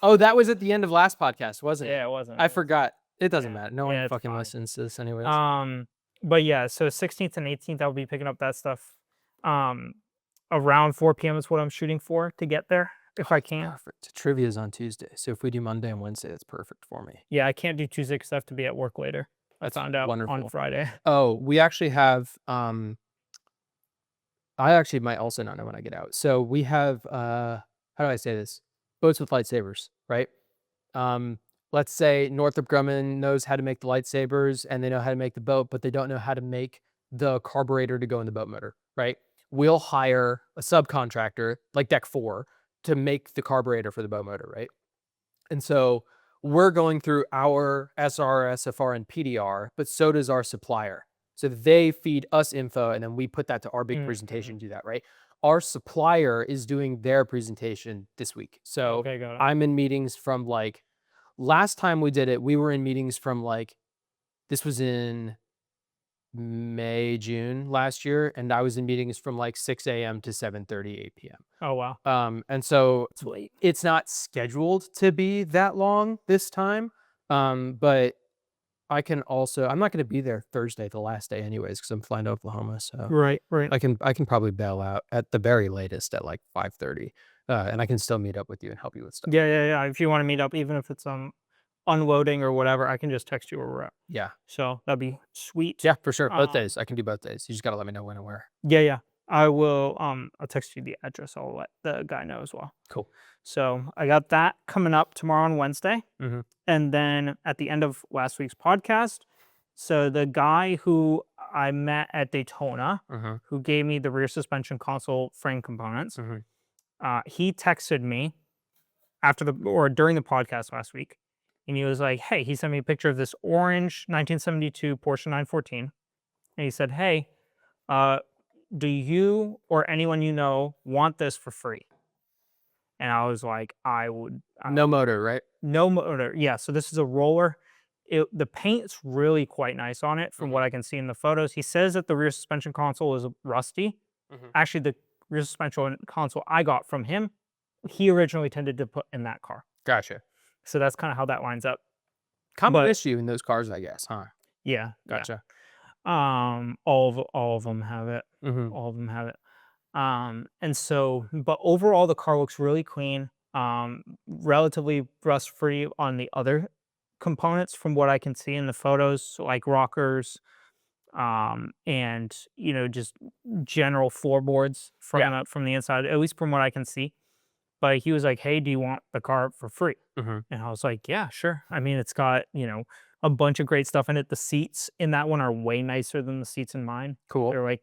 Oh, that was at the end of last podcast, wasn't it? Yeah, it wasn't. I forgot. It doesn't Yeah, matter. No one yeah, it's fucking fine. listens to this anyways. But yeah, so 16th and 18th, I'll be picking up that stuff. Um, Around 4 p.m. is what I'm shooting for to get there if I can. Perfect. Trivia's on Tuesday. So if we do Monday and Wednesday, that's perfect for me. Yeah, I can't do Tuesday because I have to be at work later. I That's found out on wonderful. Friday. Oh, we actually have I actually might also not know when I get out. So we have how do I say this? Boats with lightsabers, right? Um, let's say Northrop Grumman knows how to make the lightsabers and they know how to make the boat, but they don't know how to make the carburetor to go in the boat motor, right? We'll hire a subcontractor like Deck 4 to make the carburetor for the boat motor, right? And so we're going through our SR, SFR, and PDR, but so does our supplier. So they feed us info and then we put that to our big Mhm. presentation, do that, right? Our supplier is doing their presentation this week. So Okay, got it. I'm in meetings from like last time we did it, we were in meetings from like this was in May, June last year, and I was in meetings from like 6 a.m. to 7:30, 8 p.m. Oh wow, And so sweet. it's not scheduled to be that long this time. But I can also I'm not going to be there Thursday, the last day anyways, because I'm flying to Oklahoma. So Right, right. I can probably bail out at the very latest at like 5:30. And I can still meet up with you and help you with stuff. Yeah, yeah, yeah. If you want to meet up, even if it's unloading or whatever, I can just text you where we're at. Yeah. So that'd be sweet. Yeah, for sure. Both Um, days. I can do both days. You just got to let me know when and where. yeah, yeah. I will. I'll text you the address. I'll let the guy know as well. Cool. So I got that coming up tomorrow on Wednesday. Mm-hmm. And then at the end of last week's podcast, so the guy who I met at Daytona, Mm-hmm. who gave me the rear suspension console frame components, Mm-hmm. he texted me after the or during the podcast last week, and he was like, "Hey," he sent me a picture of this orange 1972 Porsche 914, and he said, "Hey, uh, do you or anyone you know want this for free?" And I was like, "I would." No motor, right? No motor. Yeah, so this is a roller. The paint's really quite nice on it from Mm-hmm. what I can see in the photos. He says that the rear suspension console is rusty. Mm-hmm. Actually, the rear suspension console I got from him, he originally tended to put in that car. Gotcha. So that's kind of how that lines up. Common But issue in those cars, I guess, huh? yeah, yeah. Gotcha. All of them have it. Mm-hmm. All of them have it. And so, but overall, the car looks really clean. Relatively rust free on the other components from what I can see in the photos, so like rockers, and just general floorboards Yeah. from the inside, at least from what I can see. But he was like, "Hey, do you want the car for free?" Mm-hmm. And I was like, "Yeah, sure." I mean, it's got a bunch of great stuff in it. The seats in that one are way nicer than the seats in mine. Cool. They're like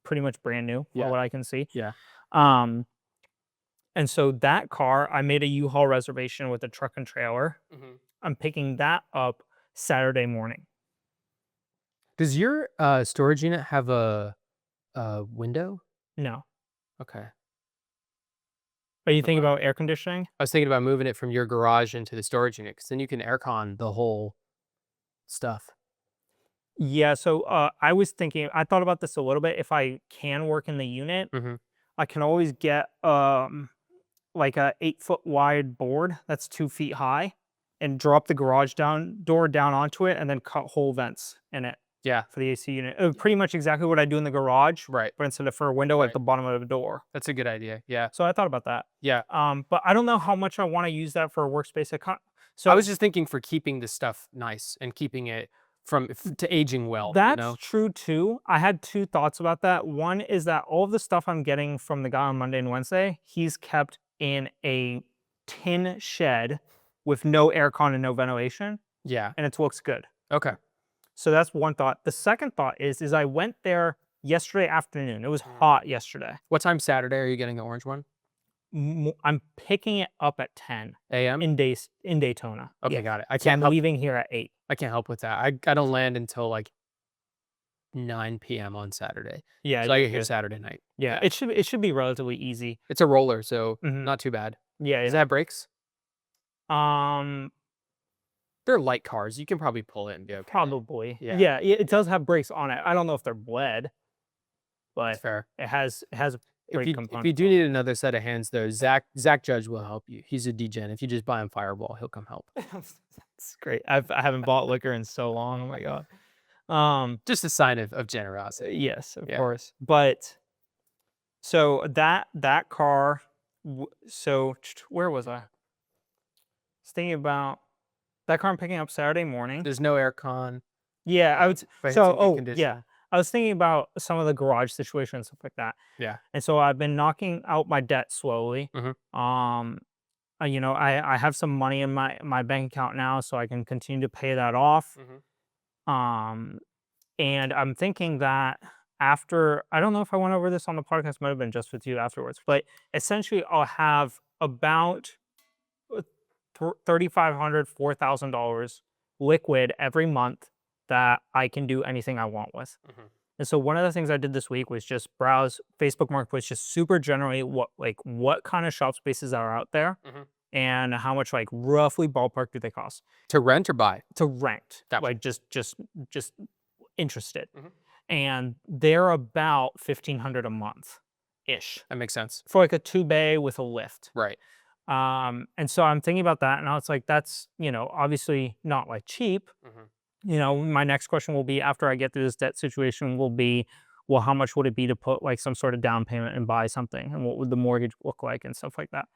pretty much brand new, from Yeah. what I can see. Yeah. Um, and so that car, I made a U-Haul reservation with a truck and trailer. Mm-hmm. I'm picking that up Saturday morning. Does your storage unit have a Window? No. Okay. Are you thinking about air conditioning? I was thinking about moving it from your garage into the storage unit, because then you can aircon the whole stuff. Yeah, so, I thought about this a little bit. If I can work in the unit, Mhm. I can always get, like a 8-foot wide board that's 2 feet high and drop the garage door down onto it and then cut hole vents in it Yeah. for the AC unit. Pretty much exactly what I do in the garage, Right. but instead of for a window at Right. the bottom of the door. That's a good idea. Yeah. So I thought about that. Yeah. But I don't know how much I wanna use that for a workspace. I was So just thinking for keeping the stuff nice and keeping it to aging well, you that's know? true too. I had 2 thoughts about that. One is that all of the stuff I'm getting from the guy on Monday and Wednesday, he's kept in a tin shed with no aircon and no ventilation, Yeah. and it looks good. Okay. So that's one thought. The second thought is I went there yesterday afternoon. It was Mhm. hot yesterday. What time Saturday are you getting the orange one? I'm picking it up at 10 AM? in Daytona. Okay, Yeah. got it. So I'm leaving here at 8. I can't help with that. I don't land until, like, 9 p.m. on Saturday. Yeah, So I you're get here good. Saturday night. Yeah, Yeah. it should be relatively easy. It's a roller, so Mhm. not too bad. Yeah, Does yeah. it have brakes? Um, They're light cars. You can probably pull it and be okay. Probably. Yeah, Yeah, it does have brakes on it. I don't know if they're bled, that's but fair. it has If brake you components do on need another set of hands though, Zach Judge will help you. He's a degen. If you just buy him Fireball, he'll come help. it. That's great. I haven't bought liquor in so long. Oh my god. Just a sign of generosity. Yes, of Yeah. course. But so that car. Where was I? Was thinking about that car I'm picking up Saturday morning. There's no air con, Yeah, I would. but it's in good condition. Yeah, I was thinking about some of the garage situation and stuff like that. Yeah. And so I've been knocking out my debt slowly. Mhm. I have some money in my bank account now, so I can continue to pay that off. Mhm. Um, and I'm thinking that after, I don't know if I went over this on the podcast, might have been just with you afterwards, but essentially I'll have about $3,500, $4,000 liquid every month that I can do anything I want with. Mhm. And so one of the things I did this week was just browse Facebook Marketplace, just super generally what kind of shop spaces are out there Mhm. and how much like roughly ballpark do they cost To rent or buy? to rent. Gotcha. Like just interested. Mhm. And they're about 1,500 a month ish That makes sense. for like a 2 bay with a lift. Right. And so I'm thinking about that, and I was like, that's, obviously not like cheap. Mhm. My next question will be after I get through this debt situation will be, well, how much would it be to put like some sort of down payment and buy something? And what would the mortgage look like and stuff like that?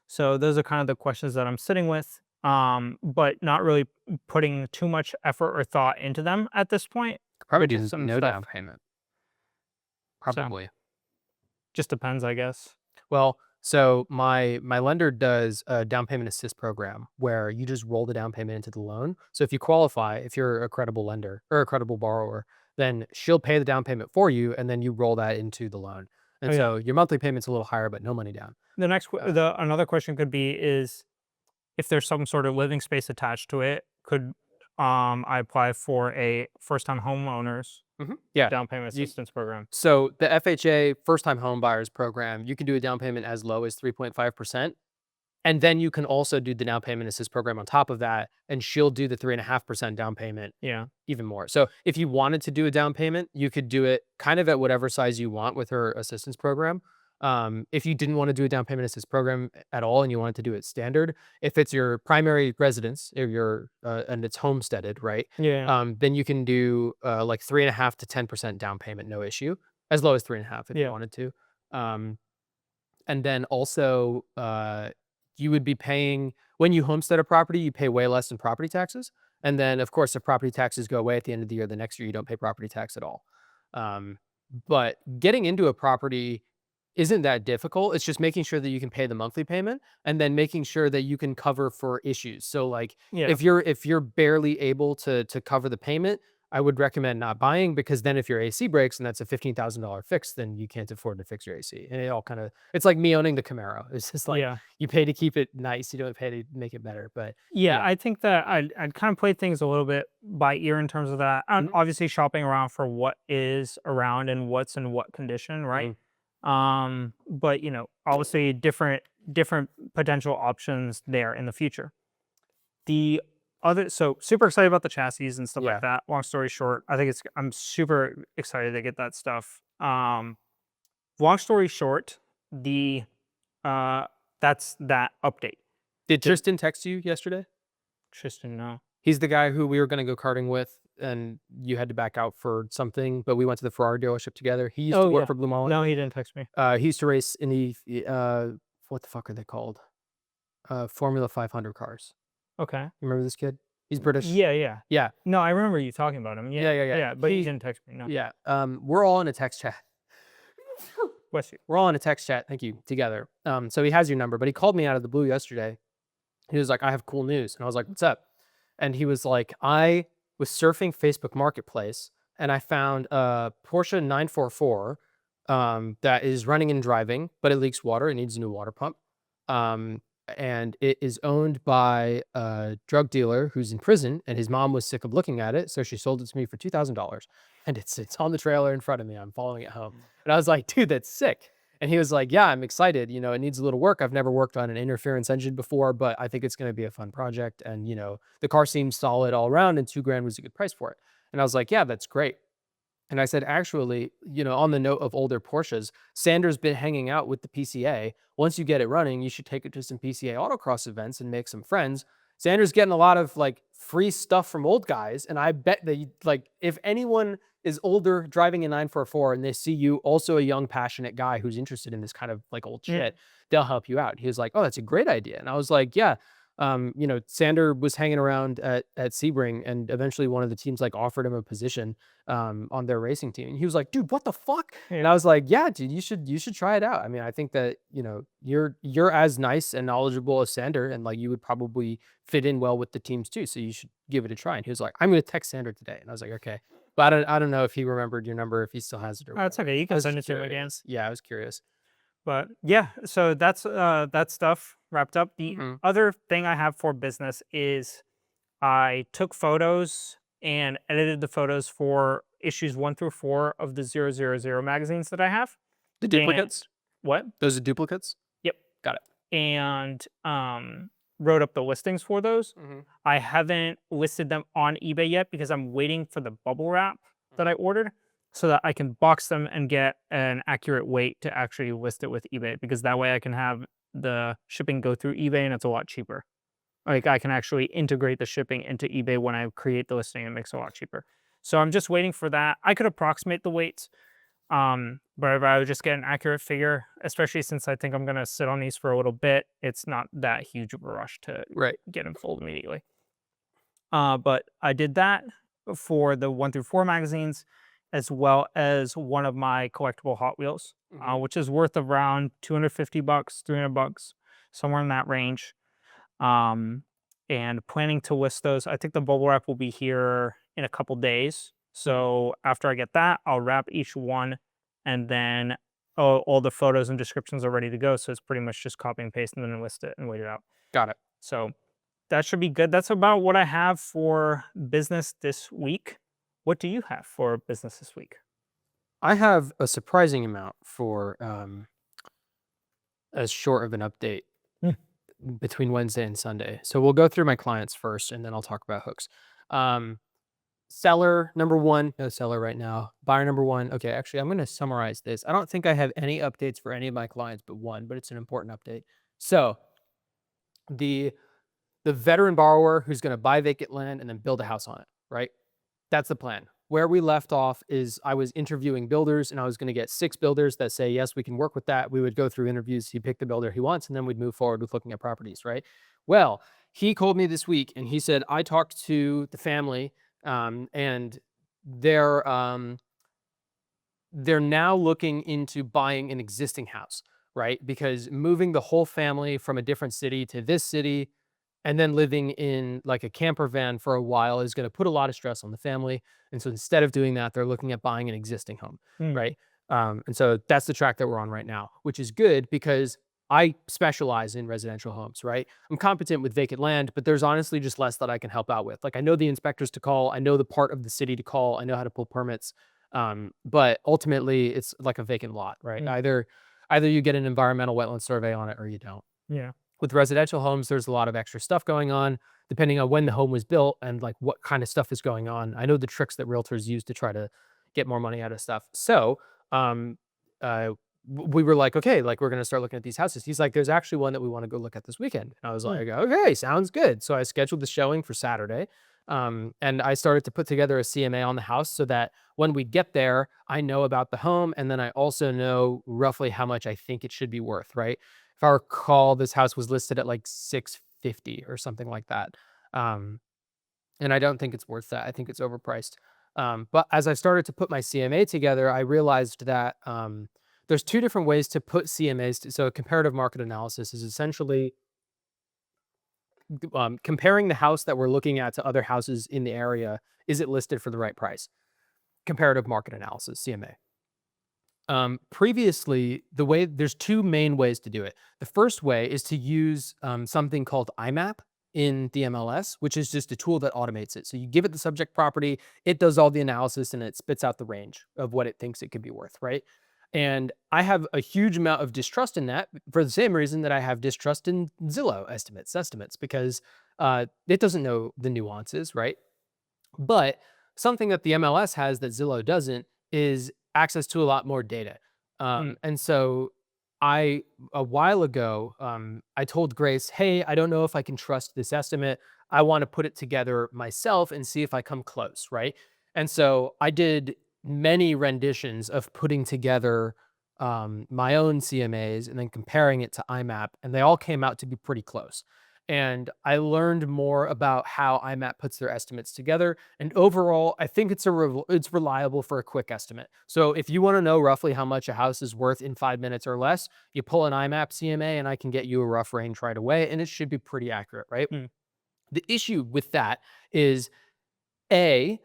So those are kind of the questions that I'm sitting with, but not really putting too much effort or thought into them at this point. Could probably But just do some no stuff. down payment. So Probably. just depends, I guess. Well, so my lender does a down payment assist program where you just roll the down payment into the loan. So if you qualify, if you're a credible lender or a credible borrower, then she'll pay the down payment for you, and then you roll that into the loan. Oh And yeah. so your monthly payment's a little higher, but no money down. Uh, Another question could be is if there's some sort of living space attached to it, could I apply for a first time homeowners yeah. down payment You, assistance program? so the FHA first time home buyers program, you can do a down payment as low as 3.5%. And then you can also do the down payment assist program on top of that, and she'll do the 3.5% down payment Yeah. even more. So if you wanted to do a down payment, you could do it kind of at whatever size you want with her assistance program. If you didn't want to do a down payment assist program at all and you wanted to do it standard, if it's your primary residence or and it's homesteaded, right? Yeah. Then you can do like 3.5 to 10% down payment, no issue, as low as 3.5 if you Yeah. wanted to. Um, and then also, you would be paying when you homestead a property, you pay way less in property taxes. And then, of course, if property taxes go away at the end of the year, the next year you don't pay property tax at all. Um, but getting into a property isn't that difficult. It's just making sure that you can pay the monthly payment and then making sure that you can cover for issues. So, like, Yeah. if you're barely able to cover the payment, I would recommend not buying, because then if your AC breaks and that's a $15,000 fix, then you can't afford to fix your AC. And it all kind of, it's like me owning the Camaro. It's just like Yeah. you pay to keep it nice, you don't pay to make it better. But Yeah, yeah. I think that I'd kind of play things a little bit by ear in terms of that. And Mhm, obviously shopping around for what is around and what's in what condition, right? mhm. But obviously different potential options there in the future. The so super excited about the chassis and stuff like Yeah. that. Long story short, I'm super excited to get that stuff. Long story short, the uh that's that update. Did The Tristan text you yesterday? Tristan, no. He's the guy who we were gonna go karting with, and you had to back out for something, but we went to the Ferrari dealership together. He used to Oh work yeah. for Blue Mullet. No, he didn't text me. He used to race in what the fuck are they called? Formula 500 cars. Okay. You remember this kid? He's British. Yeah, yeah. Yeah. No, I remember you talking about him. Yeah, Yeah, yeah, yeah. yeah, but he didn't text me. No. Yeah. We're all in a text chat. Bless you. We're all in a text chat, thank you, together. So he has your number, but he called me out of the blue yesterday. He was like, "I have cool news." And I was like, "What's up?" And he was like, "I was surfing Facebook Marketplace and I found a Porsche 944 that is running and driving, but it leaks water. It needs a new water pump. Um, and it is owned by a drug dealer who's in prison, and his mom was sick of looking at it, so she sold it to me for $2,000. And it's on the trailer in front of me. I'm following it home." And I was like, "Dude, that's sick." And he was like, "Yeah, I'm excited. It needs a little work. I've never worked on an interference engine before, but I think it's going to be a fun project. And, the car seems solid all around, and 2 grand was a good price for it." And I was like, "Yeah, that's great." And I said, "Actually, on the note of older Porsches, Sanders been hanging out with the PCA. Once you get it running, you should take it to some PCA autocross events and make some friends. Sanders getting a lot of like free stuff from old guys. And I bet that like if anyone is older driving a 944 and they see you also a young, passionate guy who's interested in this kind of like old Yeah. shit, they'll help you out." He was like, "Oh, that's a great idea." And I was like, "Yeah." Sander was hanging around at Sebring, and eventually one of the teams like offered him a position on their racing team. And he was like, "Dude, what the fuck?" And Yeah. I was like, "Yeah, dude, you should try it out." I mean, I think that, you're as nice and knowledgeable as Sander, and like you would probably fit in well with the teams too. So you should give it a try. And he was like, "I'm gonna text Sander today." And I was like, "Okay." But I don't know if he remembered your number, if he still has it or That's whatever. okay. You I can was send it to him again. curious. Yeah, I was curious. But yeah, so that's that stuff wrapped up. The Mhm. other thing I have for business is I took photos and edited the photos for issues 1 through 4 of the 000 magazines that I have. The And duplicates? what? Those are duplicates? Yep. Got it. And wrote up the listings for those. Mhm. I haven't listed them on eBay yet because I'm waiting for the bubble wrap that I ordered so that I can box them and get an accurate weight to actually list it with eBay, because that way I can have the shipping go through eBay and it's a lot cheaper. Like I can actually integrate the shipping into eBay when I create the listing. It makes it a lot cheaper. So I'm just waiting for that. I could approximate the weights, but if I would just get an accurate figure, especially since I think I'm gonna sit on these for a little bit, it's not that huge of a rush to Right. get them sold immediately. But I did that for the 1 through 4 magazines, as well as one of my collectible Hot Wheels, Mhm. which is worth around $250, $300, somewhere in that range. Um, and planning to list those. I think the bubble wrap will be here in a couple days. Mhm. So after I get that, I'll wrap each one, and then all the photos and descriptions are ready to go. So it's pretty much just copy and paste and then list it and wait it out. Got it. So that should be good. That's about what I have for business this week. What do you have for business this week? I have a surprising amount for as short of an update Hmm. between Wednesday and Sunday. So we'll go through my clients first, and then I'll talk about hooks. Um, Seller number one, no seller right now. Buyer number one. Okay, actually, I'm going to summarize this. I don't think I have any updates for any of my clients but one, but it's an important update. So the the veteran borrower who's going to buy vacant land and then build a house on it, right? That's the plan. Where we left off is I was interviewing builders, and I was going to get 6 builders that say, yes, we can work with that. We would go through interviews. He'd pick the builder he wants, and then we'd move forward with looking at properties, right? Well, he called me this week and he said, I talked to the family, and they're, they're now looking into buying an existing house, right? Because moving the whole family from a different city to this city and then living in like a camper van for a while is going to put a lot of stress on the family. And so instead of doing that, they're looking at buying an existing home, Mm. right? And so that's the track that we're on right now, which is good because I specialize in residential homes, right? I'm competent with vacant land, but there's honestly just less that I can help out with. Like I know the inspectors to call, I know the part of the city to call, I know how to pull permits. But ultimately it's like a vacant lot, right? Mm. Either you get an environmental wetland survey on it or you don't. Yeah. With residential homes, there's a lot of extra stuff going on depending on when the home was built and like what kind of stuff is going on. I know the tricks that realtors use to try to get more money out of stuff. So, um, we were like, okay, like we're going to start looking at these houses. He's like, there's actually one that we want to go look at this weekend. And I was Mm. like, okay, sounds good. So I scheduled the showing for Saturday. And I started to put together a CMA on the house so that when we get there, I know about the home. And then I also know roughly how much I think it should be worth, right? If I recall, this house was listed at like 650 or something like that. Um, and I don't think it's worth that. I think it's overpriced. But as I started to put my CMA together, I realized that there's two different ways to put CMAs. So comparative market analysis is essentially comparing the house that we're looking at to other houses in the area. Is it listed for the right price? Comparative market analysis, CMA. Previously, there's two main ways to do it. The first way is to use something called IMAP in the MLS, which is just a tool that automates it. So you give it the subject property, it does all the analysis, and it spits out the range of what it thinks it could be worth, right? And I have a huge amount of distrust in that for the same reason that I have distrust in Zillow estimates, because it doesn't know the nuances, right? But something that the MLS has that Zillow doesn't is access to a lot more data. Mm. And so I, a while ago, I told Grace, hey, I don't know if I can trust this estimate. I want to put it together myself and see if I come close, right? And so I did many renditions of putting together my own CMAs and then comparing it to IMAP, and they all came out to be pretty close. And I learned more about how IMAP puts their estimates together. And overall, I think it's reliable for a quick estimate. So if you want to know roughly how much a house is worth in 5 minutes or less, you pull an IMAP CMA and I can get you a rough range right away, and it should be pretty accurate, right? Mm. The issue with that is A,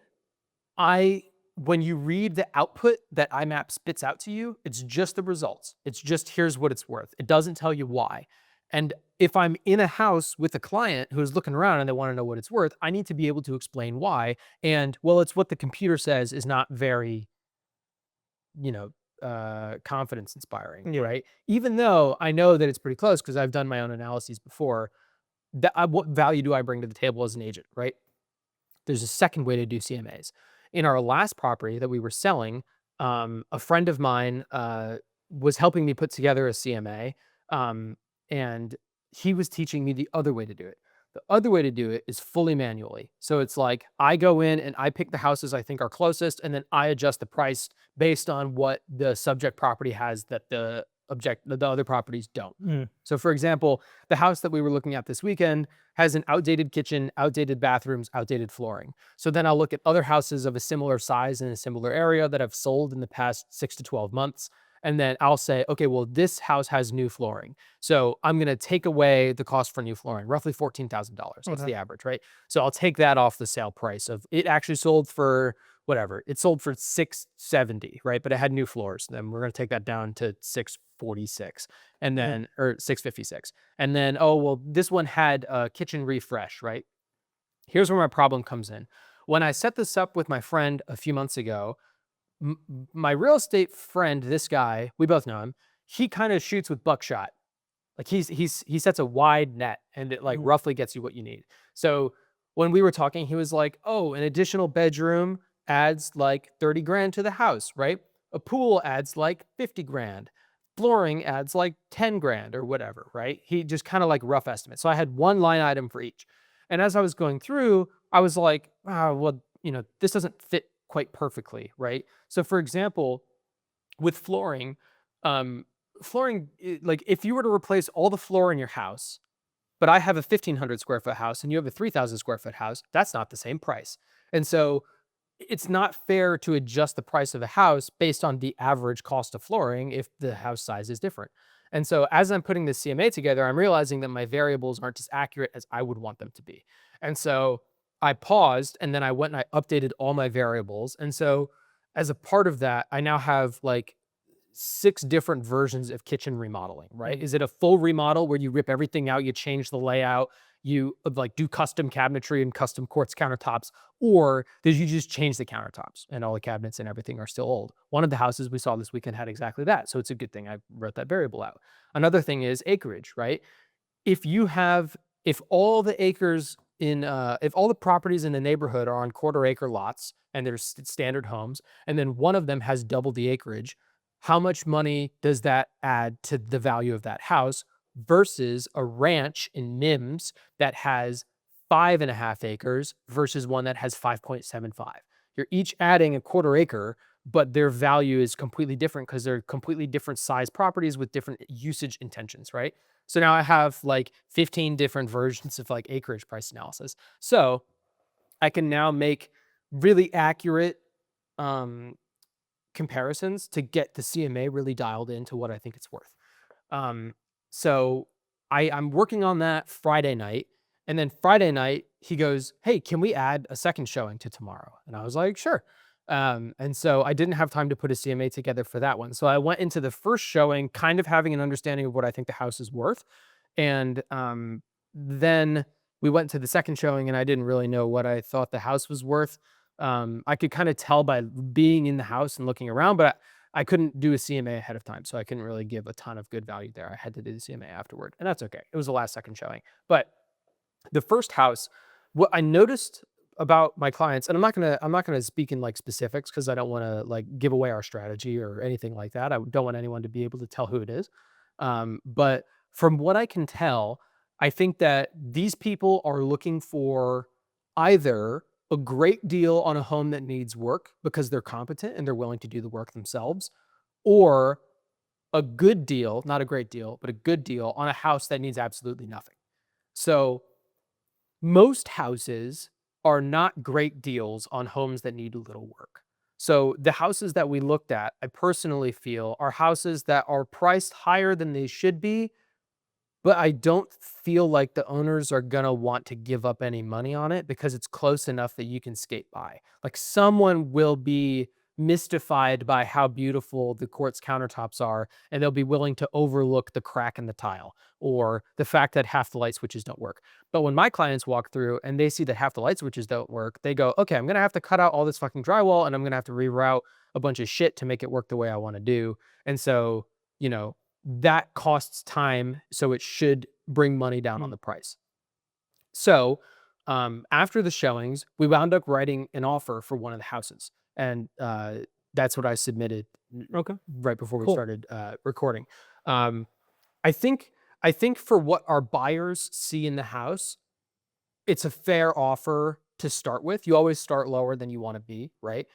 I when you read the output that IMAP spits out to you, it's just the results. It's just here's what it's worth. It doesn't tell you why. And if I'm in a house with a client who's looking around and they want to know what it's worth, I need to be able to explain why. And well, it's what the computer says is not very, you know, confidence inspiring, Yeah. right? Even though I know that it's pretty close because I've done my own analyses before, what value do I bring to the table as an agent, right? There's a second way to do CMAs. In our last property that we were selling, a friend of mine was helping me put together a CMA, and he was teaching me the other way to do it. The other way to do it is fully manually. So it's like I go in and I pick the houses I think are closest, and then I adjust the price based on what the subject property has that the other properties don't. Mm. So, for example, the house that we were looking at this weekend has an outdated kitchen, outdated bathrooms, outdated flooring. So then I'll look at other houses of a similar size in a similar area that have sold in the past 6 to 12 months. And then I'll say, okay, well, this house has new flooring. So I'm going to take away the cost for new flooring, roughly $14,000. That's Okay. the average, right? So I'll take that off the sale price of it actually sold for whatever. It sold for 670, right? But it had new floors. Then we're going to take that down to 646 and Mm. then or 656. And then, oh, well, this one had a kitchen refresh, right? Here's where my problem comes in. When I set this up with my friend a few months ago, my real estate friend, this guy, we both know him, he kind of shoots with buckshot. Like he sets a wide net and it like Mm. roughly gets you what you need. So when we were talking, he was like, "Oh, an additional bedroom adds like 30 grand to the house, right? A pool adds like 50 grand. Flooring adds like 10 grand or whatever, right?" He just kind of like rough estimate. So I had one line item for each. And as I was going through, I was like, "Ah, well, this doesn't fit quite perfectly, right?" So for example, with flooring, um, like if you were to replace all the floor in your house, but I have a 1,500 square foot house and you have a 3,000 square foot house, that's not the same price. And so it's not fair to adjust the price of a house based on the average cost of flooring if the house size is different. And so as I'm putting this CMA together, I'm realizing that my variables aren't as accurate as I would want them to be. And so I paused and then I went and I updated all my variables. And so as a part of that, I now have like 6 different versions of kitchen remodeling, right? Mm. Is it a full remodel where you rip everything out, you change the layout, you like do custom cabinetry and custom quartz countertops, or did you just change the countertops and all the cabinets and everything are still old? One of the houses we saw this weekend had exactly that. So it's a good thing I wrote that variable out. Another thing is acreage, right? If you have if all the acres in if all the properties in the neighborhood are on quarter acre lots and there's standard homes and then one of them has double the acreage, how much money does that add to the value of that house versus a ranch in Mims that has 5.5 acres versus one that has 5.75? You're each adding a quarter acre, but their value is completely different because they're completely different size properties with different usage intentions, right? So now I have like 15 different versions of like acreage price analysis. So I can now make really accurate um, comparisons to get the CMA really dialed into what I think it's worth. Um, so I'm working on that Friday night. And then Friday night, he goes, "Hey, can we add a second showing to tomorrow?" And I was like, "Sure." And so I didn't have time to put a CMA together for that one. So I went into the first showing kind of having an understanding of what I think the house is worth. And then we went to the second showing and I didn't really know what I thought the house was worth. I could kind of tell by being in the house and looking around, but I couldn't do a CMA ahead of time, so I couldn't really give a ton of good value there. I had to do the CMA afterward, and that's okay. It was the last second showing. But the first house, what I noticed about my clients, and I'm not gonna speak in like specifics because I don't want to like give away our strategy or anything like that. I don't want anyone to be able to tell who it is. But from what I can tell, I think that these people are looking for either a great deal on a home that needs work because they're competent and they're willing to do the work themselves, or a good deal, not a great deal, but a good deal on a house that needs absolutely nothing. So most houses are not great deals on homes that need a little work. So the houses that we looked at, I personally feel are houses that are priced higher than they should be, but I don't feel like the owners are gonna want to give up any money on it because it's close enough that you can skate by. Like, someone will be mystified by how beautiful the quartz countertops are, and they'll be willing to overlook the crack in the tile or the fact that half the light switches don't work. But when my clients walk through and they see that half the light switches don't work, they go, "Okay, I'm gonna have to cut out all this fucking drywall, and I'm gonna have to reroute a bunch of shit to make it work the way I wanna do." And so, you know, that costs time, so it should bring money down on Mm. the price. So, after the showings, we wound up writing an offer for one of the houses, and that's what I submitted Okay. right before we Cool. started recording. Um, I think I think for what our buyers see in the house, it's a fair offer to start with. You always start lower than you want to be, right?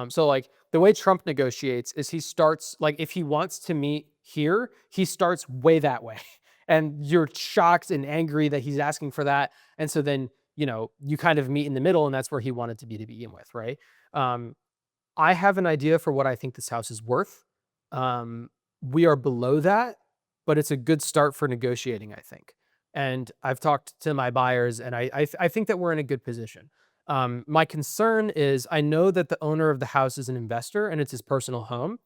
So like the way Trump negotiates is he starts like if he wants to meet here, he starts way that way. And you're shocked and angry that he's asking for that. And so then, you kind of meet in the middle and that's where he wanted to begin with, right? Um, I have an idea for what I think this house is worth. Um, we are below that, but it's a good start for negotiating, I think. And I've talked to my buyers, and I think that we're in a good position. My concern is I know that the owner of the house is an investor, and it's his personal home.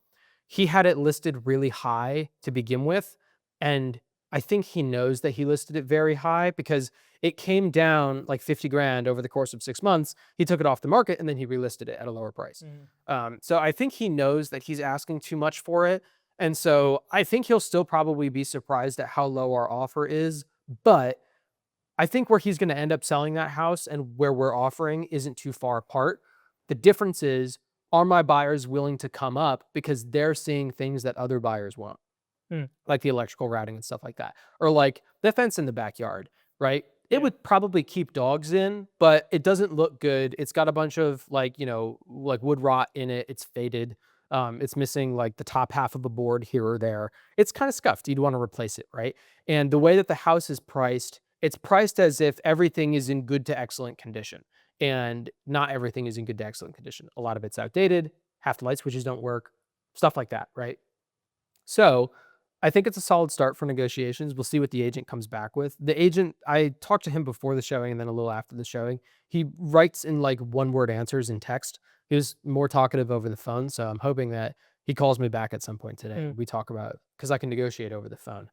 He had it listed really high to begin with, and I think he knows that he listed it very high because it came down like 50 grand over the course of 6 months. He took it off the market and then he relisted it at a lower price. Mm. So I think he knows that he's asking too much for it. And so I think he'll still probably be surprised at how low our offer is. But I think where he's going to end up selling that house and where we're offering isn't too far apart. The difference is, are my buyers willing to come up because they're seeing things that other buyers won't? Mm. Like the electrical routing and stuff like that, or like the fence in the backyard, right? It Yeah. would probably keep dogs in, but it doesn't look good. It's got a bunch of like, like wood rot in it. It's faded. It's missing like the top half of a board here or there. It's kind of scuffed. You'd want to replace it, right? And the way that the house is priced, it's priced as if everything is in good to excellent condition. And not everything is in good to excellent condition. A lot of it's outdated. Half the light switches don't work, stuff like that, right? So I think it's a solid start for negotiations. We'll see what the agent comes back with. The agent, I talked to him before the showing and then a little after the showing. He writes in like one-word answers in text. He was more talkative over the phone, so I'm hoping that he calls me back at some point today. Mm. We talk about because I can negotiate over the phone.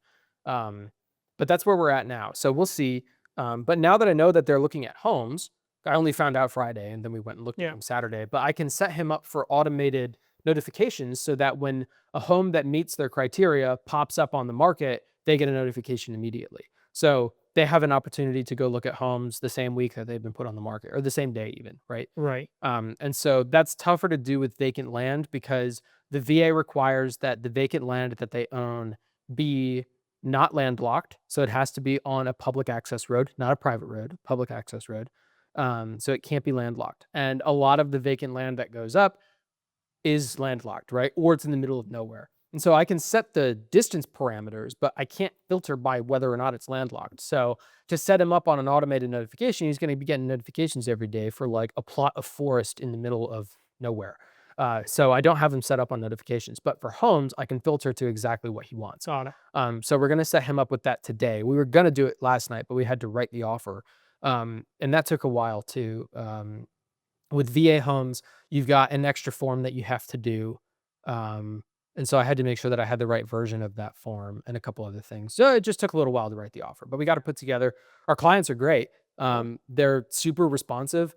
Um, but that's where we're at now. So we'll see. But now that I know that they're looking at homes, I only found out Friday and then we went and looked at Yeah. them Saturday. But I can set him up for automated notifications so that when a home that meets their criteria pops up on the market, they get a notification immediately. So they have an opportunity to go look at homes the same week that they've been put on the market or the same day even, right? Right. And so that's tougher to do with vacant land because the VA requires that the vacant land that they own be not landlocked. So it has to be on a public access road, not a private road, public access road. So it can't be landlocked. And a lot of the vacant land that goes up is landlocked, right? Or it's in the middle of nowhere. And so I can set the distance parameters, but I can't filter by whether or not it's landlocked. So to set him up on an automated notification, he's going to be getting notifications every day for like a plot of forest in the middle of nowhere. So I don't have him set up on notifications, but for homes, I can filter to exactly what he wants. Got it. So we're going to set him up with that today. We were going to do it last night, but we had to write the offer. And that took a while too. With VA homes, you've got an extra form that you have to do. And so I had to make sure that I had the right version of that form and a couple other things. So it just took a little while to write the offer, but we got to put together. Our clients are great. They're super responsive.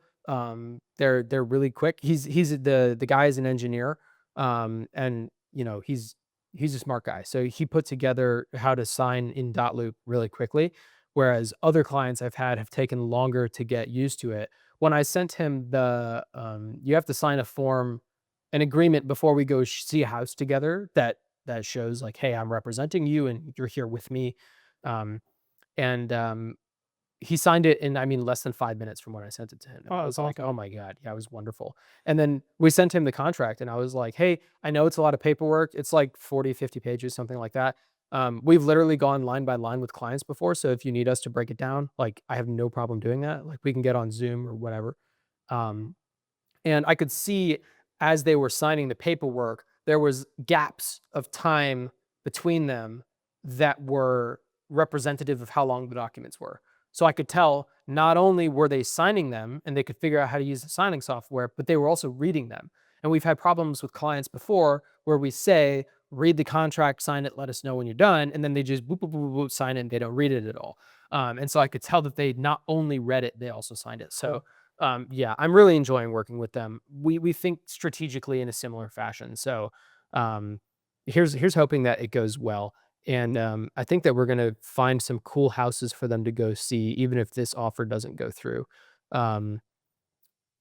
They're really quick. He's the guy is an engineer, and you know he's a smart guy. So he put together how to sign in dot loop really quickly, whereas other clients I've had have taken longer to get used to it. When I sent him the, you have to sign a form, an agreement before we go see a house together that shows like, hey, I'm representing you and you're here with me. Um, and he signed it in, I mean, less than 5 minutes from when I sent it to him. And Oh, I that's was like, awesome. oh my God, yeah, it was wonderful. And then we sent him the contract and I was like, hey, I know it's a lot of paperwork. It's like 40, 50 pages, something like that. We've literally gone line by line with clients before. So if you need us to break it down, like I have no problem doing that. Like we can get on Zoom or whatever. Um, and I could see as they were signing the paperwork, there was gaps of time between them that were representative of how long the documents were. So I could tell not only were they signing them and they could figure out how to use the signing software, but they were also reading them. And we've had problems with clients before where we say, read the contract, sign it, let us know when you're done. And then they just boop, boop, boop, boop, sign it and they don't read it at all. And so I could tell that they not only read it, they also signed it. So Cool. yeah, I'm really enjoying working with them. We think strategically in a similar fashion. So um, here's hoping that it goes well. And I think that we're gonna find some cool houses for them to go see, even if this offer doesn't go through um,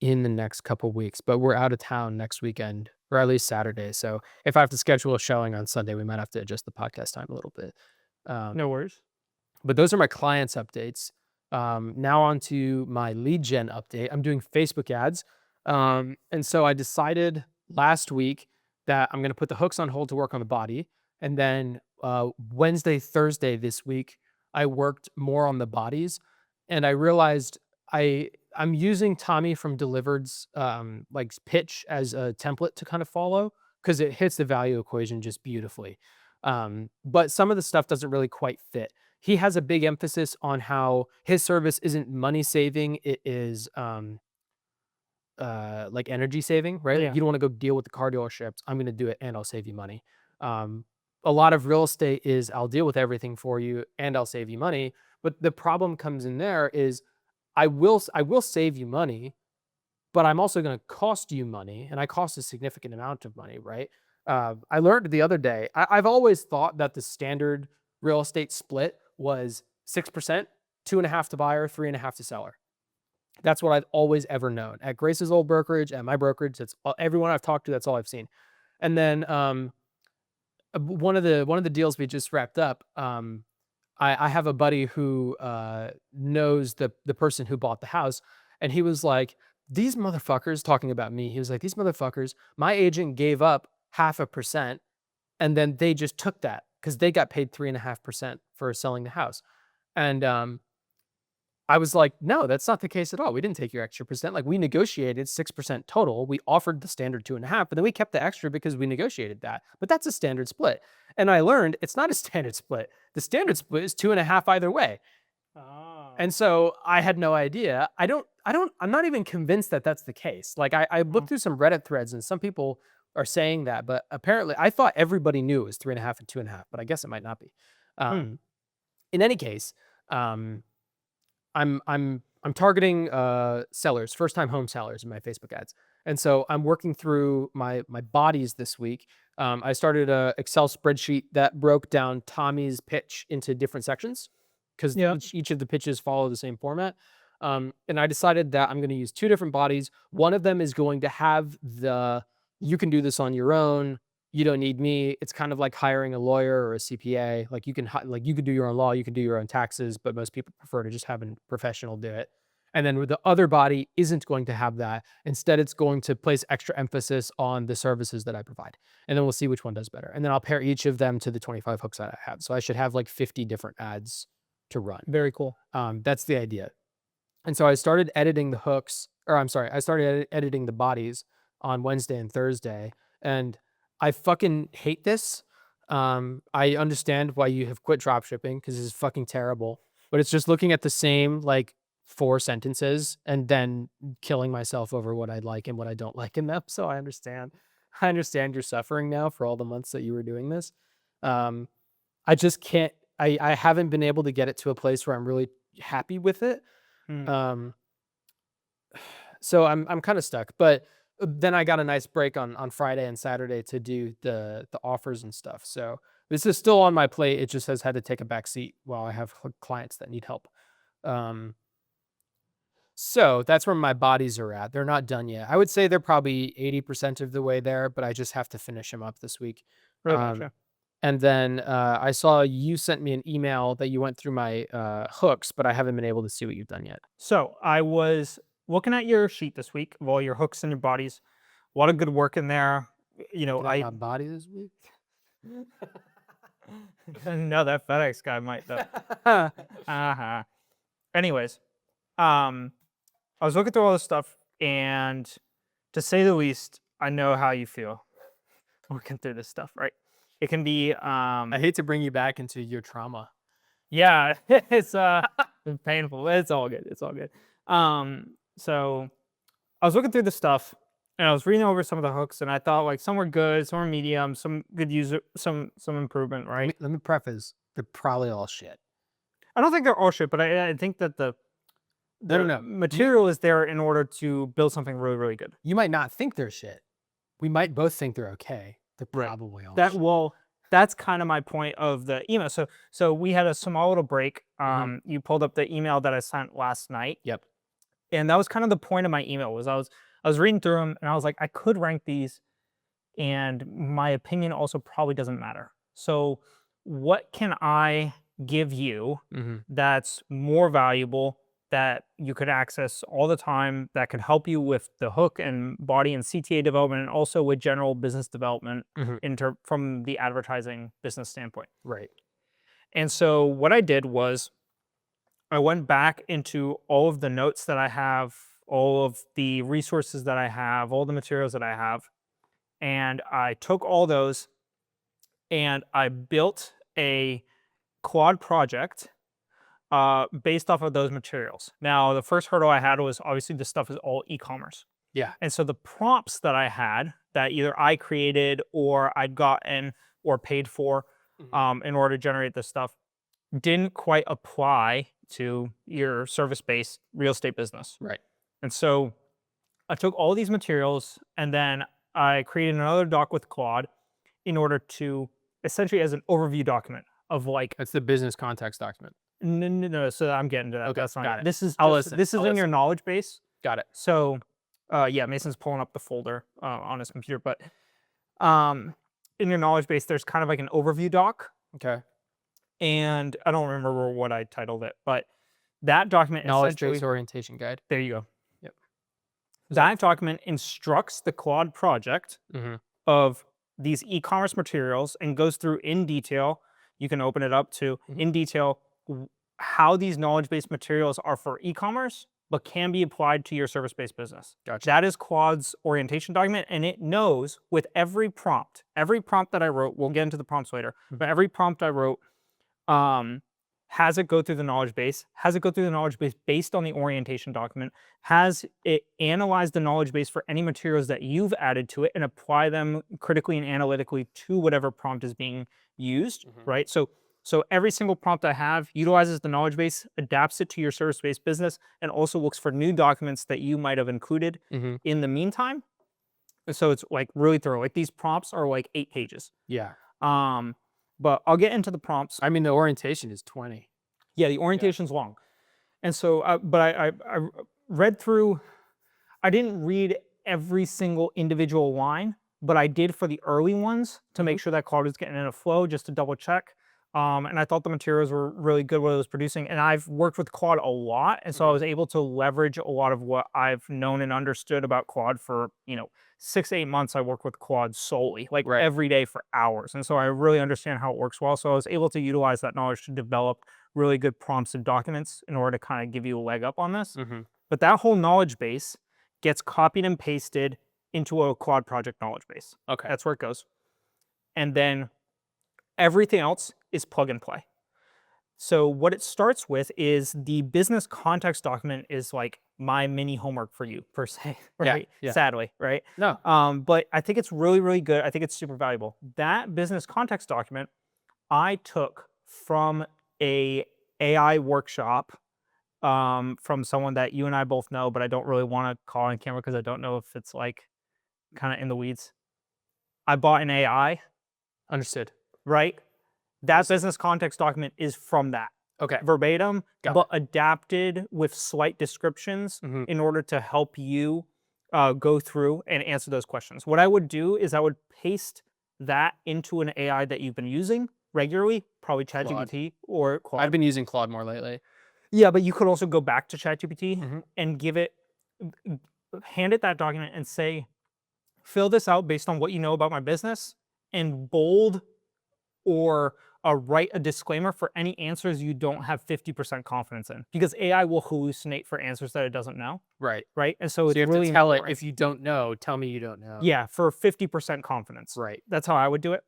in the next couple weeks. But we're out of town next weekend, or at least Saturday. So if I have to schedule a showing on Sunday, we might have to adjust the podcast time a little bit. Um, No worries. but those are my clients updates. Now on to my lead gen update. I'm doing Facebook ads. And so I decided last week that I'm going to put the hooks on hold to work on the body. And then Wednesday, Thursday this week, I worked more on the bodies. And I realized I'm using Tommy from Delivered's like pitch as a template to kind of follow because it hits the value equation just beautifully. But some of the stuff doesn't really quite fit. He has a big emphasis on how his service isn't money saving, it is like energy saving, right? Like Yeah. you don't want to go deal with the car dealerships. I'm going to do it and I'll save you money. Um, a lot of real estate is I'll deal with everything for you and I'll save you money. But the problem comes in there is I will save you money, but I'm also going to cost you money, and I cost a significant amount of money, right? I learned the other day. I've always thought that the standard real estate split was 6%, 2.5 to buyer, 3.5 to seller. That's what I've always ever known. At Grace's old brokerage, at my brokerage, that's everyone I've talked to. That's all I've seen. And then one of the deals we just wrapped up. I have a buddy who knows the person who bought the house, and he was like, "These motherfuckers," talking about me. He was like, "These motherfuckers." My agent gave up 0.5%, and then they just took that because they got paid 3.5% for selling the house. And I was like, no, that's not the case at all. We didn't take your extra percent. Like we negotiated 6% total. We offered the standard 2.5, but then we kept the extra because we negotiated that. But that's a standard split. And I learned it's not a standard split. The standard split is 2.5 either way. Oh. And so I had no idea. I'm not even convinced that that's the case. Like I looked through some Reddit threads and some people are saying that, but apparently I thought everybody knew it was 3.5 and 2.5, but I guess it might not be. Hmm. In any case, I'm targeting sellers, first time home sellers in my Facebook ads. And so I'm working through my bodies this week. I started a Excel spreadsheet that broke down Tommy's pitch into different sections because Yeah. each of the pitches follow the same format. And I decided that I'm going to use two different bodies. One of them is going to have the you can do this on your own. You don't need me. It's kind of like hiring a lawyer or a CPA. Like you could do your own law, you can do your own taxes, but most people prefer to just have a professional do it. And then with the other body isn't going to have that. Instead, it's going to place extra emphasis on the services that I provide. And then we'll see which one does better. And then I'll pair each of them to the 25 hooks that I have. So I should have like 50 different ads to run. Very cool. That's the idea. And so I started editing the hooks, or I'm sorry, I started editing the bodies on Wednesday and Thursday. And I fucking hate this. I understand why you have quit dropshipping because this is fucking terrible. But it's just looking at the same like 4 sentences and then killing myself over what I like and what I don't like in them. So I understand. I understand your suffering now for all the months that you were doing this. I just can't. I haven't been able to get it to a place where I'm really happy with it. Hmm. Um, so I'm kind of stuck. But then I got a nice break on Friday and Saturday to do the offers and stuff. So this is still on my plate. It just has had to take a back seat while I have clients that need help. So that's where my bodies are at. They're not done yet. I would say they're probably 80% of the way there, but I just have to finish them up this week. Really Um, gotcha. and then I saw you sent me an email that you went through my hooks, but I haven't been able to see what you've done yet. So I was looking at your sheet this week of all your hooks and your bodies. A lot of good work in there. You know, Looking at my body this week. no, that FedEx guy might though. Uh-huh. Anyways, I was looking through all this stuff, and to say the least, I know how you feel working through this stuff, right? It can be I hate to bring you back into your trauma. yeah, it's painful. It's all good. It's all good. So I was looking through the stuff and I was reading over some of the hooks, and I thought like some were good, some were medium, some good user, some improvement, right? Let me preface, they're probably all shit. I don't think they're all shit, but I think that the No. material is there in order to build something really, really good. You might not think they're shit. We might both think they're okay. They're Right. probably all That shit. well, that's kind of my point of the email. So we had a small little break. You pulled up the email that I sent last night. Yep. And that was kind of the point of my email was I was reading through them and I was like, I could rank these, and my opinion also probably doesn't matter. So what can I give you that's more valuable, that you could access all the time, that could help you with the hook and body and CTA development, and also with general business development from the advertising business standpoint. Right. And so what I did was I went back into all of the notes that I have, all of the resources that I have, all the materials that I have, and I took all those and I built a quad project based off of those materials. Now, the first hurdle I had was obviously this stuff is all e-commerce. Yeah. And so the prompts that I had that either I created or I'd gotten or paid for in order to generate this stuff didn't quite apply to your service-based real estate business. Right. And so I took all these materials and then I created another doc with Claude in order to essentially as an overview document of like That's the business context document. no. So I'm getting to that. Okay, That's not got it. it. This is I'll just- listen. this is I'll in your listen. knowledge base. Got it. So yeah, Mason's pulling up the folder on his computer, but in your knowledge base, there's kind of like an overview doc. Okay. And I don't remember what I titled it, but that document Knowledge essentially, base orientation guide. there you go. Yep. That document instructs the Claude project of these e-commerce materials and goes through in detail. You can open it up to in detail how these knowledge-based materials are for e-commerce, but can be applied to your service-based business. Gotcha. That is Claude's orientation document, and it knows with every prompt that I wrote, we'll get into the prompts later, but every prompt I wrote has it go through the knowledge base, based on the orientation document, has it analyze the knowledge base for any materials that you've added to it and apply them critically and analytically to whatever prompt is being used, right? So every single prompt I have utilizes the knowledge base, adapts it to your service-based business, and also looks for new documents that you might have included in the meantime. So it's like really thorough. Like these prompts are like 8 pages. Yeah. But I'll get into the prompts. I mean, the orientation is 20. Yeah, the orientation's long. And so, but I read through, I didn't read every single individual line, but I did for the early ones to make sure that Claude was getting in a flow, just to double check. And I thought the materials were really good, what it was producing. And I've worked with Claude a lot. And so I was able to leverage a lot of what I've known and understood about Claude for, 6 to 8 months. I worked with Claude solely, like every day for hours. And so I really understand how it works well. So I was able to utilize that knowledge to develop really good prompts and documents in order to kind of give you a leg up on this. But that whole knowledge base gets copied and pasted into a Claude project knowledge base. Okay. That's where it goes. And then everything else is plug and play. So what it starts with is the business context document is like my mini homework for you per se, right? Yeah. Sadly, right? No. But I think it's really, really good. I think it's super valuable. That business context document I took from a AI workshop from someone that you and I both know, but I don't really want to call on camera because I don't know if it's like kind of in the weeds. I bought an AI. Understood. Right? That business context document is from that. Okay. Verbatim, Got but adapted with slight descriptions in order to help you go through and answer those questions. What I would do is I would paste that into an AI that you've been using regularly, probably ChatGPT or Claude. I've been using Claude more lately. Yeah, but you could also go back to ChatGPT and hand it that document and say, fill this out based on what you know about my business, and bold or write a disclaimer for any answers you don't have 50% confidence in, because AI will hallucinate for answers that it doesn't know. Right. Right. And so it's you have really to tell important. it, if you don't know, tell me you don't know. Yeah, for 50% confidence. Right. That's how I would do it.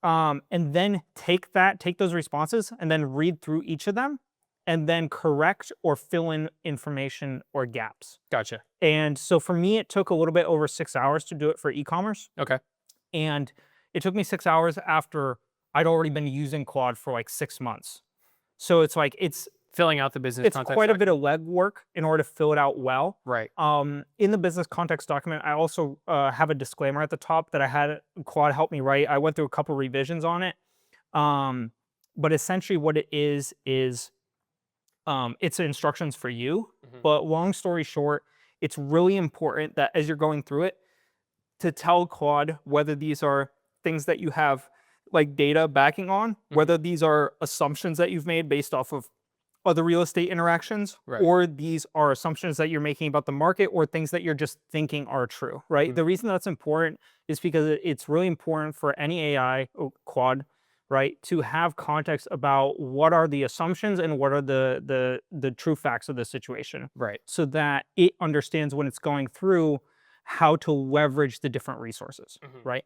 And then take those responses and then read through each of them and then correct or fill in information or gaps. Gotcha. And so for me, it took a little bit over 6 hours to do it for e-commerce. Okay. And it took me 6 hours after I'd already been using Claude for like 6 months. So it's like, it's filling out the business context quite a bit of legwork in order to fill it out well. Right. In the business context document, I also have a disclaimer at the top that I had Claude help me write. I went through a couple revisions on it. But essentially what it is it's instructions for you. But long story short, it's really important that as you're going through it, to tell Claude whether these are things that you have like data backing on, whether these are assumptions that you've made based off of other real estate interactions, or these are assumptions that you're making about the market, or things that you're just thinking are true, right? The reason that's important is because it's really important for any AI, Claude, right, to have context about what are the assumptions and what are the true facts of the situation. Right. So that it understands when it's going through how to leverage the different resources, right?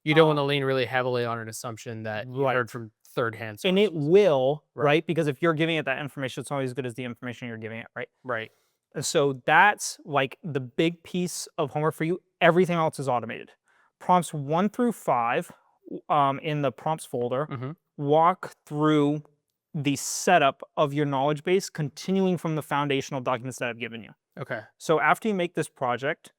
You don't want to lean really heavily on an assumption that you heard from third-hand sources. And it will, right? Because if you're giving it that information, it's only as good as the information you're giving it, right? Right. And so that's like the big piece of homework for you. Everything else is automated. Prompts 1 through 5 in the prompts folder walk through the setup of your knowledge base, continuing from the foundational documents that I've given you. Okay. So after you make this project,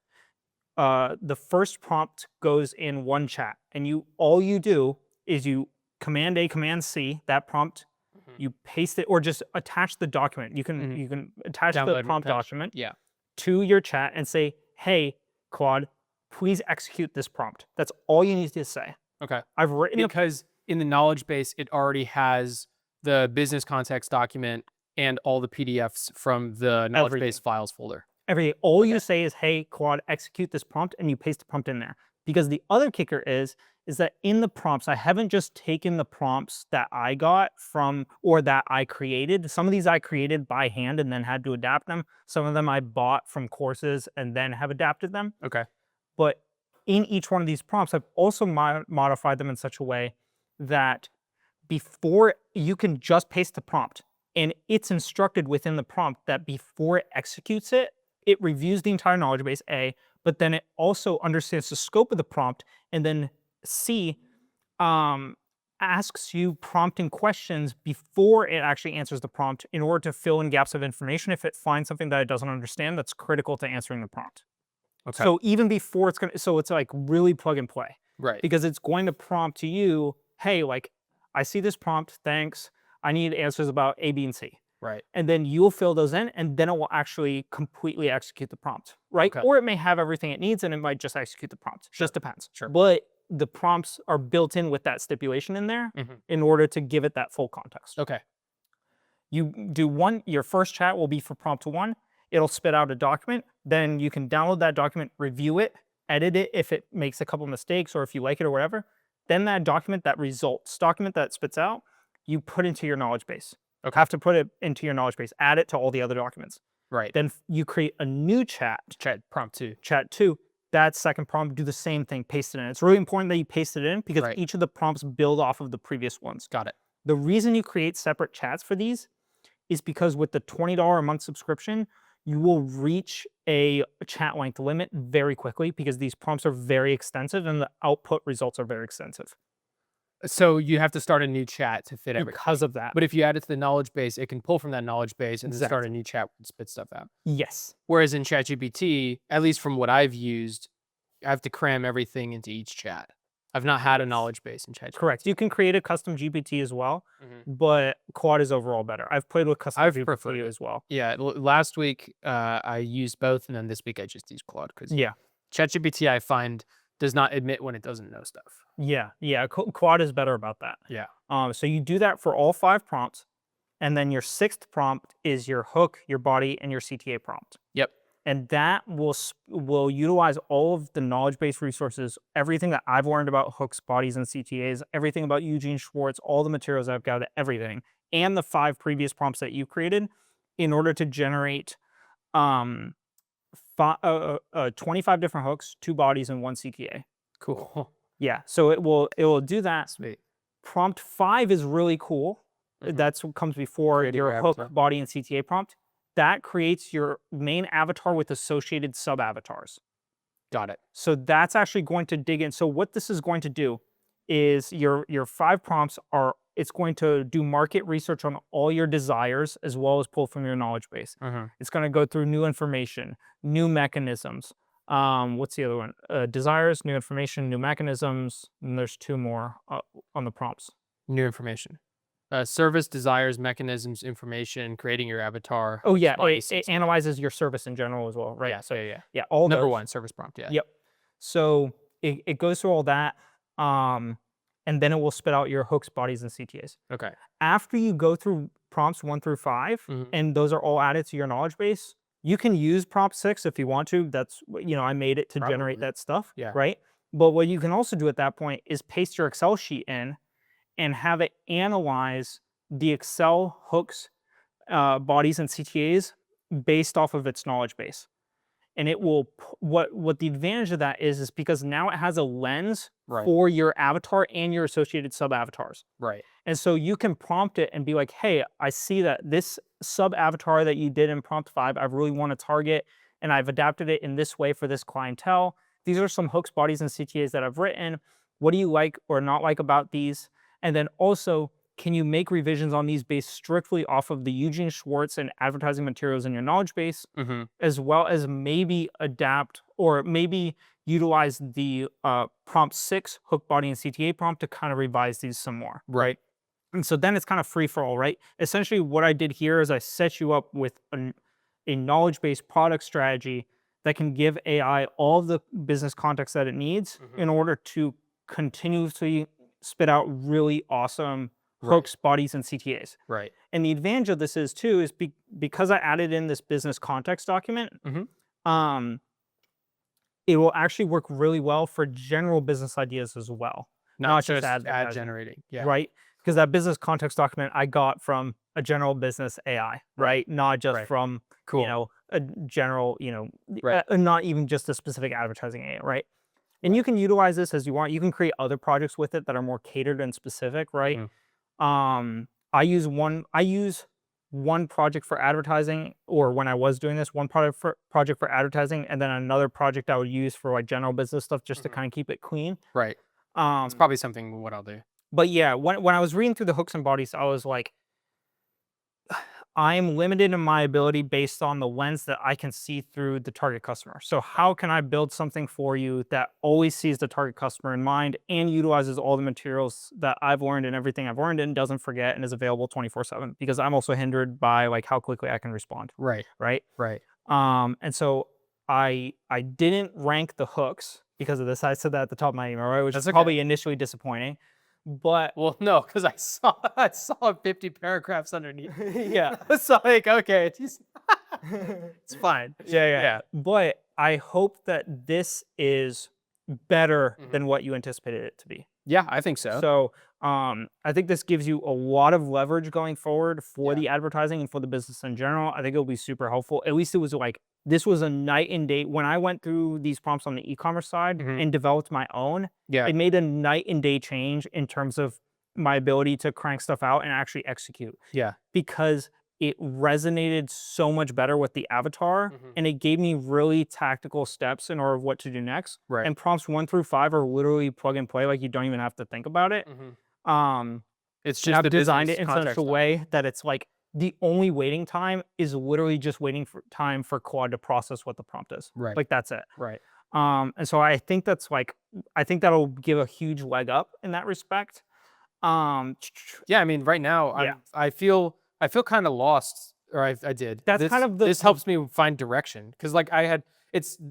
the first prompt goes in one chat, and all you do is you Command A, Command C, that prompt, you paste it, or just attach the document. You can attach the prompt document to your chat and say, hey, Claude, please execute this prompt. That's all you need to say. Okay. I've written because in the knowledge base, it already has the business context document and all the PDFs from the knowledge base files folder. All you say is, hey, Claude, execute this prompt, and you paste the prompt in there. Because the other kicker is is that in the prompts, I haven't just taken the prompts that I got from or that I created. Some of these I created by hand and then had to adapt them. Some of them I bought from courses and then have adapted them. Okay. But in each one of these prompts, I've also modified them in such a way that before you can just paste the prompt, and it's instructed within the prompt that before it executes it, it reviews the entire knowledge base, A, but then it also understands the scope of the prompt, and then C, asks you prompting questions before it actually answers the prompt in order to fill in gaps of information if it finds something that it doesn't understand that's critical to answering the prompt. Okay. So even before it's like really plug and play. Right. Because it's going to prompt to you, hey, like, I see this prompt, thanks. I need answers about A, B, and C. Right. And then you'll fill those in, and then it will actually completely execute the prompt, right? Okay. Or it may have everything it needs, and it might just execute the prompt. Just depends. Sure. But the prompts are built in with that stipulation in there in order to give it that full context. Okay. You do your first chat will be for prompt 1. It'll spit out a document. Then you can download that document, review it, edit it if it makes a couple mistakes or if you like it or whatever. Then that document, that results document that spits out, you put into your knowledge base. Okay. Have to put it into your knowledge base, add it to all the other documents. Right. Then you create a new chat. Prompt 2. Chat 2. That second prompt, do the same thing, paste it in. It's really important that you paste it in because Right. each of the prompts build off of the previous ones. Got it. The reason you create separate chats for these is because with the $20 a month subscription, you will reach a chat length limit very quickly because these prompts are very extensive and the output results are very extensive. So you have to start a new chat to fit everything. Because of that. But if you add it to the knowledge base, it can pull from that knowledge base and then start a Exactly. new chat and spit stuff out. Yes. Whereas in ChatGPT, at least from what I've used, I have to cram everything into each chat. I've not had a knowledge base in ChatGPT. Correct. You can create a custom GPT as well, but Quad is overall better. I've played with custom GPT as well. Yeah. Last week, I used both, and then this week I just used Claude because Yeah. ChatGPT I find does not admit when it doesn't know stuff. Yeah. Yeah. Quad is better about that. Yeah. So you do that for all 5 prompts, and then your 6th prompt is your hook, your body, and your CTA prompt. Yep. And that will utilize all of the knowledge base resources, everything that I've learned about hooks, bodies, and CTAs, everything about Eugene Schwartz, all the materials I've got, everything, and the 5 previous prompts that you created in order to generate 25 different hooks, 2 bodies, and 1 CTA. Cool. Yeah, so it will do that. Sweet. Prompt 5 is really cool. That's what comes before your hook, body, and CTA prompt. That creates your main avatar with associated sub-avatars. Got it. So that's actually going to dig in. So what this is going to do is your 5 prompts it's going to do market research on all your desires as well as pull from your knowledge base. It's going to go through new information, new mechanisms. What's the other one? Desires, new information, new mechanisms, and there's 2 more on the prompts. New information. Service, desires, mechanisms, information, creating your avatar. Oh yeah, it analyzes your service in general as well, right? Yeah, so yeah. Yeah, all Number those. 1, service prompt, yeah. Yep. So it goes through all that, and then it will spit out your hooks, bodies, and CTAs. Okay. After you go through prompts 1 through 5, and those are all added to your knowledge base, you can use prompt 6 if you want to. That's, I made it to generate that stuff, right? But what you can also do at that point is paste your Excel sheet in and have it analyze the Excel hooks, bodies, and CTAs based off of its knowledge base. And it will, what the advantage of that is because now it has a lens for your avatar and your associated sub-avatars. Right. And so you can prompt it and be like, hey, I see that this sub-avatar that you did in prompt 5, I really want to target, and I've adapted it in this way for this clientele. These are some hooks, bodies, and CTAs that I've written. What do you like or not like about these? And then also, can you make revisions on these based strictly off of the Eugene Schwartz and advertising materials in your knowledge base, as well as maybe adapt or maybe utilize the prompt 6 hook, body, and CTA prompt to kind of revise these some more, right? And so then it's kind of free for all, right? Essentially, what I did here is I set you up with a knowledge-based product strategy that can give AI all the business context that it needs in order to continuously spit out really awesome hooks, bodies, and CTAs. Right. And the advantage of this is too, is because I added in this business context document, it will actually work really well for general business ideas as well. not just ad advertising, generating. Yeah. right? Because that business context document I got from a general business AI, right? Not just Right. from, Cool. a general, Right. not even just a specific advertising AI, right? And you Right. can utilize this as you want. You can create other projects with it that are more catered and specific, right? Mhm. I use one project for advertising, or when I was doing this, one project for advertising, and then another project I would use for like general business stuff just to Mhm. kind of keep it clean. Right. It's Um, probably something what I'll do. but yeah, when I was reading through the hooks and bodies, I was like, I'm limited in my ability based on the lens that I can see through the target customer. So how can I build something for you that always sees the target customer in mind and utilizes all the materials that I've learned and everything I've learned and doesn't forget and is available 24/7, because I'm also hindered by like how quickly I can respond, Right. right? Right. And so I didn't rank the hooks because of this. I said that at the top of my email, right? Which is That's okay. probably initially disappointing. But Well, no, because I saw 50 paragraphs underneath. yeah. So like, okay, it's fine. Yeah, yeah. Yeah. But I hope that this is better Mhm. than what you anticipated it to be. Yeah, I think so. So, I think this gives you a lot of leverage going forward for Yeah. the advertising and for the business in general. I think it'll be super helpful. At least it was like this was a night and day when I went through these prompts on the e-commerce side Mhm. and developed my own. Yeah. It made a night and day change in terms of my ability to crank stuff out and actually execute, Yeah. because it resonated so much better with the avatar Mhm. and it gave me really tactical steps in order of what to do next. Right. And prompts 1 through 5 are literally plug and play, like you don't even have to think about it. Mhm. Um, It's and just I've the designed it business in such a context document. way that it's like the only waiting time is literally just waiting for time for Claude to process what the prompt is. Right. Like that's it. Right. And so I think that'll give a huge leg up in that respect. Um, Yeah, I mean, right now yeah, I feel kind of lost, or I did. that's kind This of this helps me find direction because like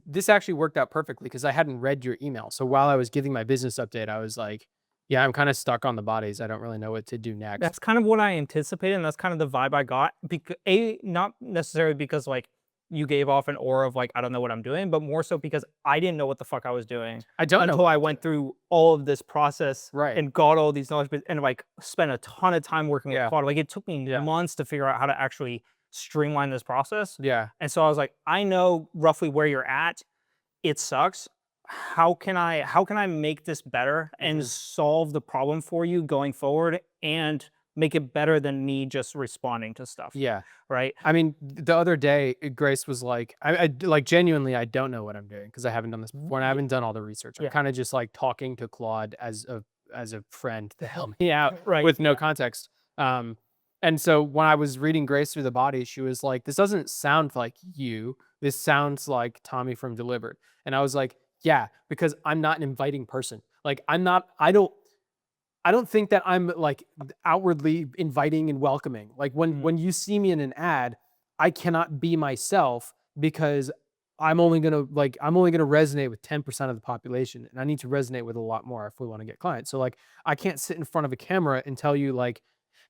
this actually worked out perfectly because I hadn't read your email. So while I was giving my business update, I was like, yeah, I'm kind of stuck on the bodies. I don't really know what to do next. That's kind of what I anticipated, and that's kind of the vibe I got. Not necessarily because like you gave off an aura of like I don't know what I'm doing, but more so because I didn't know what the fuck I was doing I don't know until what I I'm went doing. through all of this process Right. and got all these knowledge and like spent a ton of time working with Yeah. Claude. Like it took me Yeah. months to figure out how to actually streamline this process. Yeah. And so I was like, I know roughly where you're at. It sucks. How can I make this better and Mhm. solve the problem for you going forward and make it better than me just responding to stuff, Yeah. right? I mean, the other day, Grace was like, like genuinely, I don't know what I'm doing because I haven't done this before and I Yeah, haven't done all the research. I'm yeah, kind of just like talking to Claude as a friend to help me out right, with no context. Um, and so when I was reading Grace through the body, she was like, "This doesn't sound like you. This sounds like Tommy from Delivered." And I was like, "Yeah, because I'm not an inviting person. Like I'm not. I don't think that I'm like outwardly inviting and welcoming. Like when mm, when you see me in an ad, I cannot be myself because I'm only gonna resonate with 10% of the population, and I need to resonate with a lot more if we want to get clients. So like I can't sit in front of a camera and tell you like,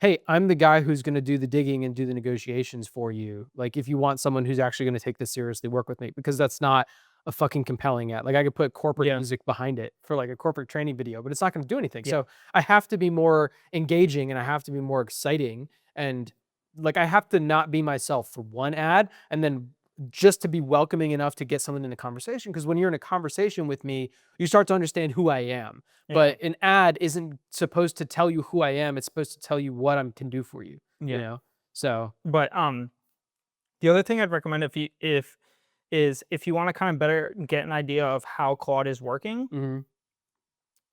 hey, I'm the guy who's gonna do the digging and do the negotiations for you. Like if you want someone who's actually gonna take this seriously, work with me because that's not a fucking compelling ad. Like I could put corporate yeah, music behind it for like a corporate training video, but it's not going to do anything. yeah, So I have to be more engaging and I have to be more exciting and like I have to not be myself for one ad and then just to be welcoming enough to get someone in a conversation because when you're in a conversation with me, you start to understand who I am. yeah, But an ad isn't supposed to tell you who I am. It's supposed to tell you what I can do for you, you yeah. know? So, But the other thing I'd recommend if you want to kind of better get an idea of how Claude is working, mhm,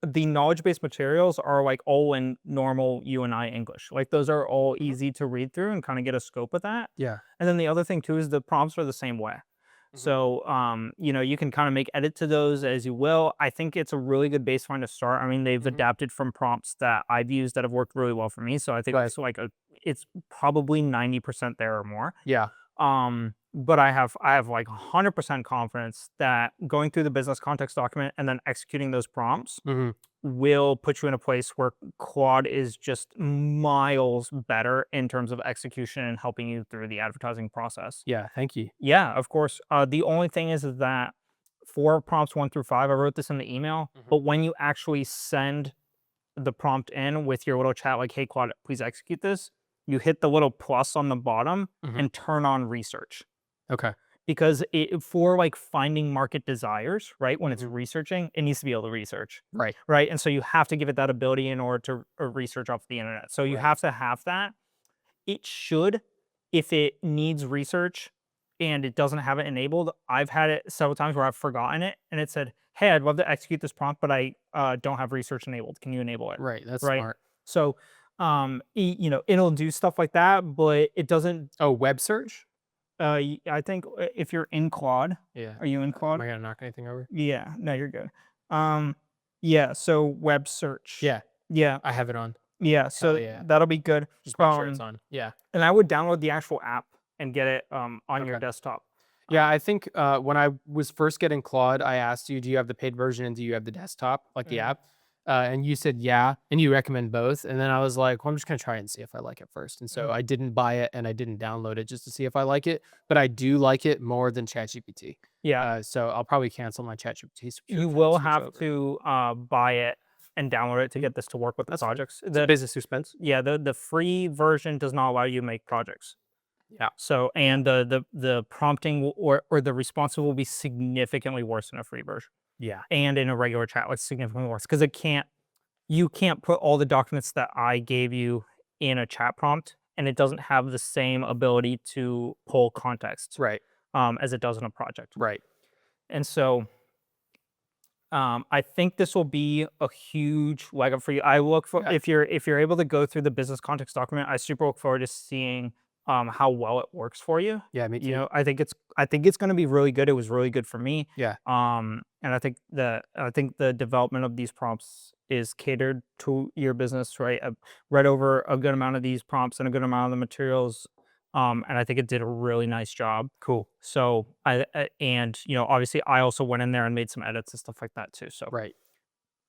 the knowledge based materials are like all in normal you and I English. Like those are all mhm, easy to read through and kind of get a scope of that. yeah. And then the other thing too is the prompts are the same way. Mhm, So you can kind of make edit to those as you will. I think it's a really good baseline to start. I mean, they've mhm, adapted from prompts that I've used that have worked really well for me. So I think right. it's probably 90% there or more. Yeah. But I have like 100% confidence that going through the business context document and then executing those prompts Mhm. will put you in a place where Claude is just miles better in terms of execution and helping you through the advertising process. Yeah. Thank you. Yeah, of course. The only thing is that for prompts 1 through 5, I wrote this in the email, Mhm. but when you actually send the prompt in with your little chat like, hey, Claude, please execute this, you hit the little plus on the bottom and turn on research. Okay. Because for like finding market desires, right? When it's researching, it needs to be able to research. Right. Right. And so you have to give it that ability in order to research off the internet. So you have to have that. It should, if it needs research and it doesn't have it enabled. I've had it several times where I've forgotten it and it said, hey, I'd love to execute this prompt, but I don't have research enabled. Can you enable it? Right. That's Right. smart. So, you know, it'll do stuff like that, but it doesn't. Oh, web search? I think if you're in Claude, Yeah. are you in Am Claude? I gonna knock anything over? Yeah, no, you're good. Um, yeah, so web search. Yeah, Yeah, I have it on. yeah, Hell so yeah. that'll be good. Just make sure it's on. Yeah. And I would download the actual app and get it on your Okay. desktop. Yeah, I think when I was first getting Claude, I asked you, "Do you have the paid version and do you have the desktop, like the Mhm. app?" And you said, "Yeah," and you recommend both. And then I was like, "Well, I'm just gonna try and see if I like it first." And so Mhm. I didn't buy it and I didn't download it just to see if I like it, but I do like it more than ChatGPT. Yeah, So I'll probably cancel my ChatGPT you subscription and will switch have over. to buy it and download it to get this to work with the That's fine. projects. It's a business expense. Yeah, the free version does not allow you to make projects. Yeah. So, and the prompting or the response will be significantly worse in a free version. Yeah. And in a regular chat, like significantly worse because you can't put all the documents that I gave you in a chat prompt, and it doesn't have the same ability to pull context Right. as it does in a project. Right. And so I think this will be a huge leg up for you. I look for Yeah. if you're able to go through the business context document, I super look forward to seeing how well it works for you. Yeah, me You too. know, I think it's going to be really good. It was really good for me. Yeah. And I think the development of these prompts is catered to your business, right? I've read over a good amount of these prompts and a good amount of the materials. And I think it did a really nice job. Cool. So and you know, obviously I also went in there and made some edits and stuff like that too. So Right.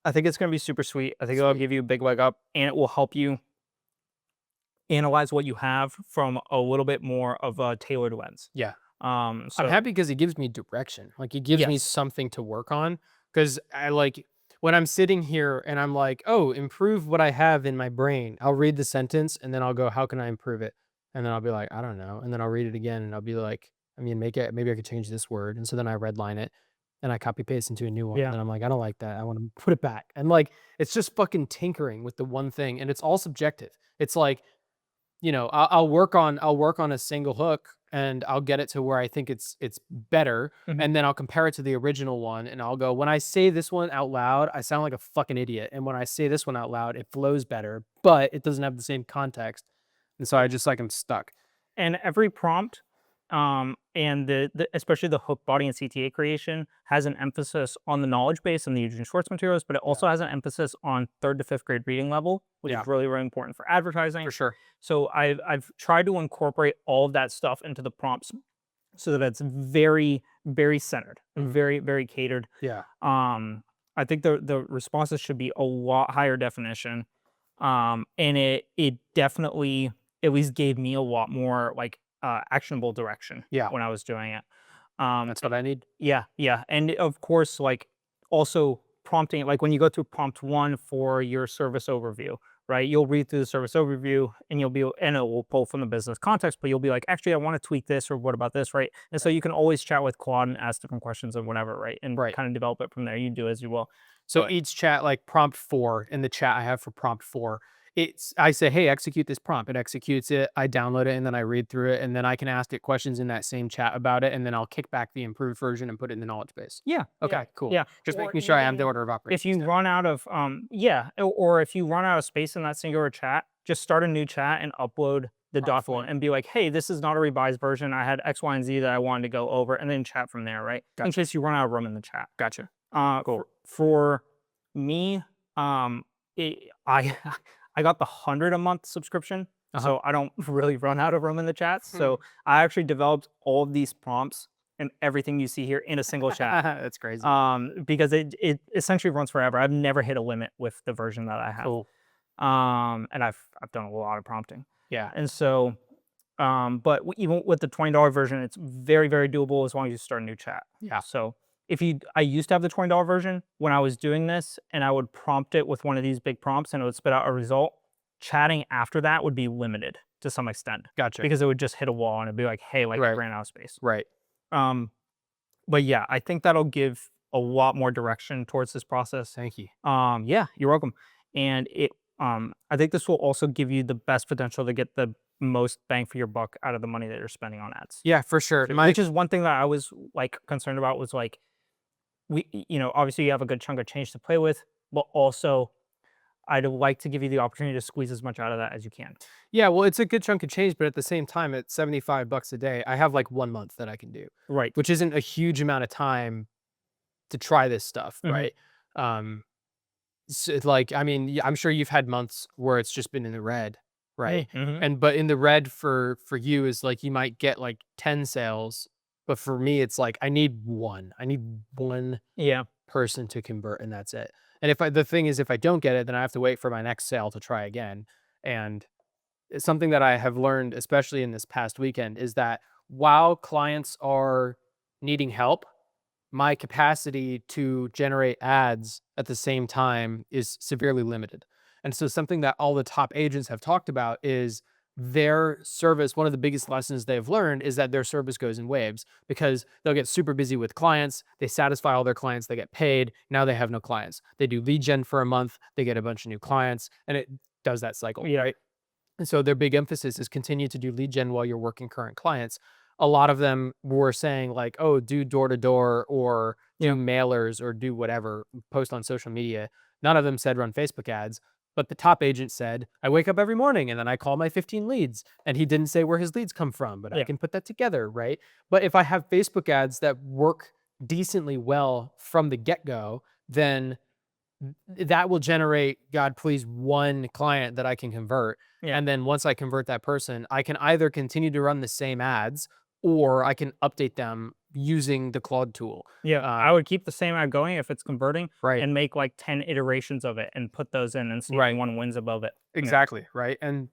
I think it's going to be super sweet. I think it'll Sweet. give you a big leg up and it will help you analyze what you have from a little bit more of a tailored lens. Yeah. I'm So happy because it gives me direction. Like it gives me yes, something to work on. Because I like when I'm sitting here and I'm like, oh, improve what I have in my brain. I'll read the sentence and then I'll go, how can I improve it? And then I'll be like, I don't know. And then I'll read it again and I'll be like, I mean, make it, maybe I could change this word. And so then I redline it and I copy paste into a new one. And yeah, then I'm like, I don't like that. I want to put it back. And like, it's just fucking tinkering with the one thing. And it's all subjective. It's like, you know, I'll work on a single hook and I'll get it to where I think it's better, mhm, and then I'll compare it to the original one, and I'll go, when I say this one out loud, I sound like a fucking idiot, and when I say this one out loud, it flows better, but it doesn't have the same context, and so I yeah. just like I'm stuck. And every prompt, and the especially the hook body and CTA creation has an emphasis on the knowledge base and the Eugene Schwartz materials, but it Yeah, also has an emphasis on 3rd to 5th grade reading level, which yeah, is really, really important for advertising. for sure. So I've tried to incorporate all of that stuff into the prompts so that it's very, very centered and Mhm. very, very catered. Yeah, I think the responses should be a lot higher definition. And it definitely at least gave me a lot more like actionable direction yeah, when I was doing it. Um, that's what I need. yeah, yeah, and of course, like also prompting, like when you go through prompt one for your service overview, right? You'll read through the service overview, and and it will pull from the business context, but you'll be like, actually, I want to tweak this, or what about this, right? And so Right, you can always chat with Claude and ask different questions and whatever, right? And right. kind of develop it from there. You do as you will, So but each chat, like prompt 4 in the chat I have for prompt 4, it's I say, "Hey, execute this prompt." It executes it. I download it and then I read through it and then I can ask it questions in that same chat about it and then I'll kick back the improved version and put it in the knowledge base. yeah, yeah, Okay, cool. yeah. Just Or making sure I have the even order of if operations you down. run out of yeah, or if you run out of space in that singular chat, just start a new chat and upload the Prompt document 4. and be like, hey, this is not a revised version. I had X, Y, and Z that I wanted to go over, and then chat from there, right? In Gotcha. case you run out of room in the chat. Gotcha. For, Cool. for me, um, I I got the 100 a month subscription, Uh-huh. so I don't really run out of room in the chats. Hmm. So I actually developed all of these prompts and everything you see here in a single chat That's crazy. because it essentially runs forever. I've never hit a limit with the version that I have. Cool. And I've done a lot of prompting. Yeah. And so, but even with the $20 version, it's very, very doable as long as you start a new chat. Yeah. So I used to have the $20 version when I was doing this, and I would prompt it with one of these big prompts, and it would spit out a result. Chatting after that would be limited to some extent Gotcha. because it would just hit a wall and it'd be like, hey, like, I Right. ran out of space. Right. Um, but yeah, I think that'll give a lot more direction towards this process. Thank you. Yeah, you're welcome. And I think this will also give you the best potential to get the most bang for your buck out of the money that you're spending on ads. Yeah, for sure. Which is one thing that I was like concerned about was like, obviously you have a good chunk of change to play with, but also I'd like to give you the opportunity to squeeze as much out of that as you can. Yeah, well, it's a good chunk of change, but at the same time, at $75 a day, I have like 1 month that I can do, Right. which isn't a huge amount of time to try this stuff, Mhm. right? So it's like, I mean, I'm sure you've had months where it's just been in the red, right? Mhm. But in the red for you is like you might get like 10 sales, but for me, it's like I need one. I need one Yeah. person to convert, and that's it. And the thing is, if I don't get it, then I have to wait for my next sale to try again. And it's something that I have learned, especially in this past weekend, is that while clients are needing help, my capacity to generate ads at the same time is severely limited. And so something that all the top agents have talked about is their service. One of the biggest lessons they've learned is that their service goes in waves because they'll get super busy with clients. They satisfy all their clients. They get paid. Now they have no clients. They do lead gen for a month. They get a bunch of new clients and it does that cycle, Yeah. right? And so their big emphasis is continue to do lead gen while you're working current clients. A lot of them were saying like, oh, do door to door or do Yeah. mailers or do whatever, post on social media. None of them said run Facebook ads. But the top agent said, I wake up every morning and then I call my 15 leads. And he didn't say where his leads come from, but I Yeah. can put that together, right? But if I have Facebook ads that work decently well from the get go, then that will generate, God, please, one client that I can convert. Yeah. And then once I convert that person, I can either continue to run the same ads or I can update them using the Claude tool. Yeah. Uh, I would keep the same ad going if it's converting right, and make like 10 iterations of it and put those in and see if right, one wins above it. Yeah. exactly, right. And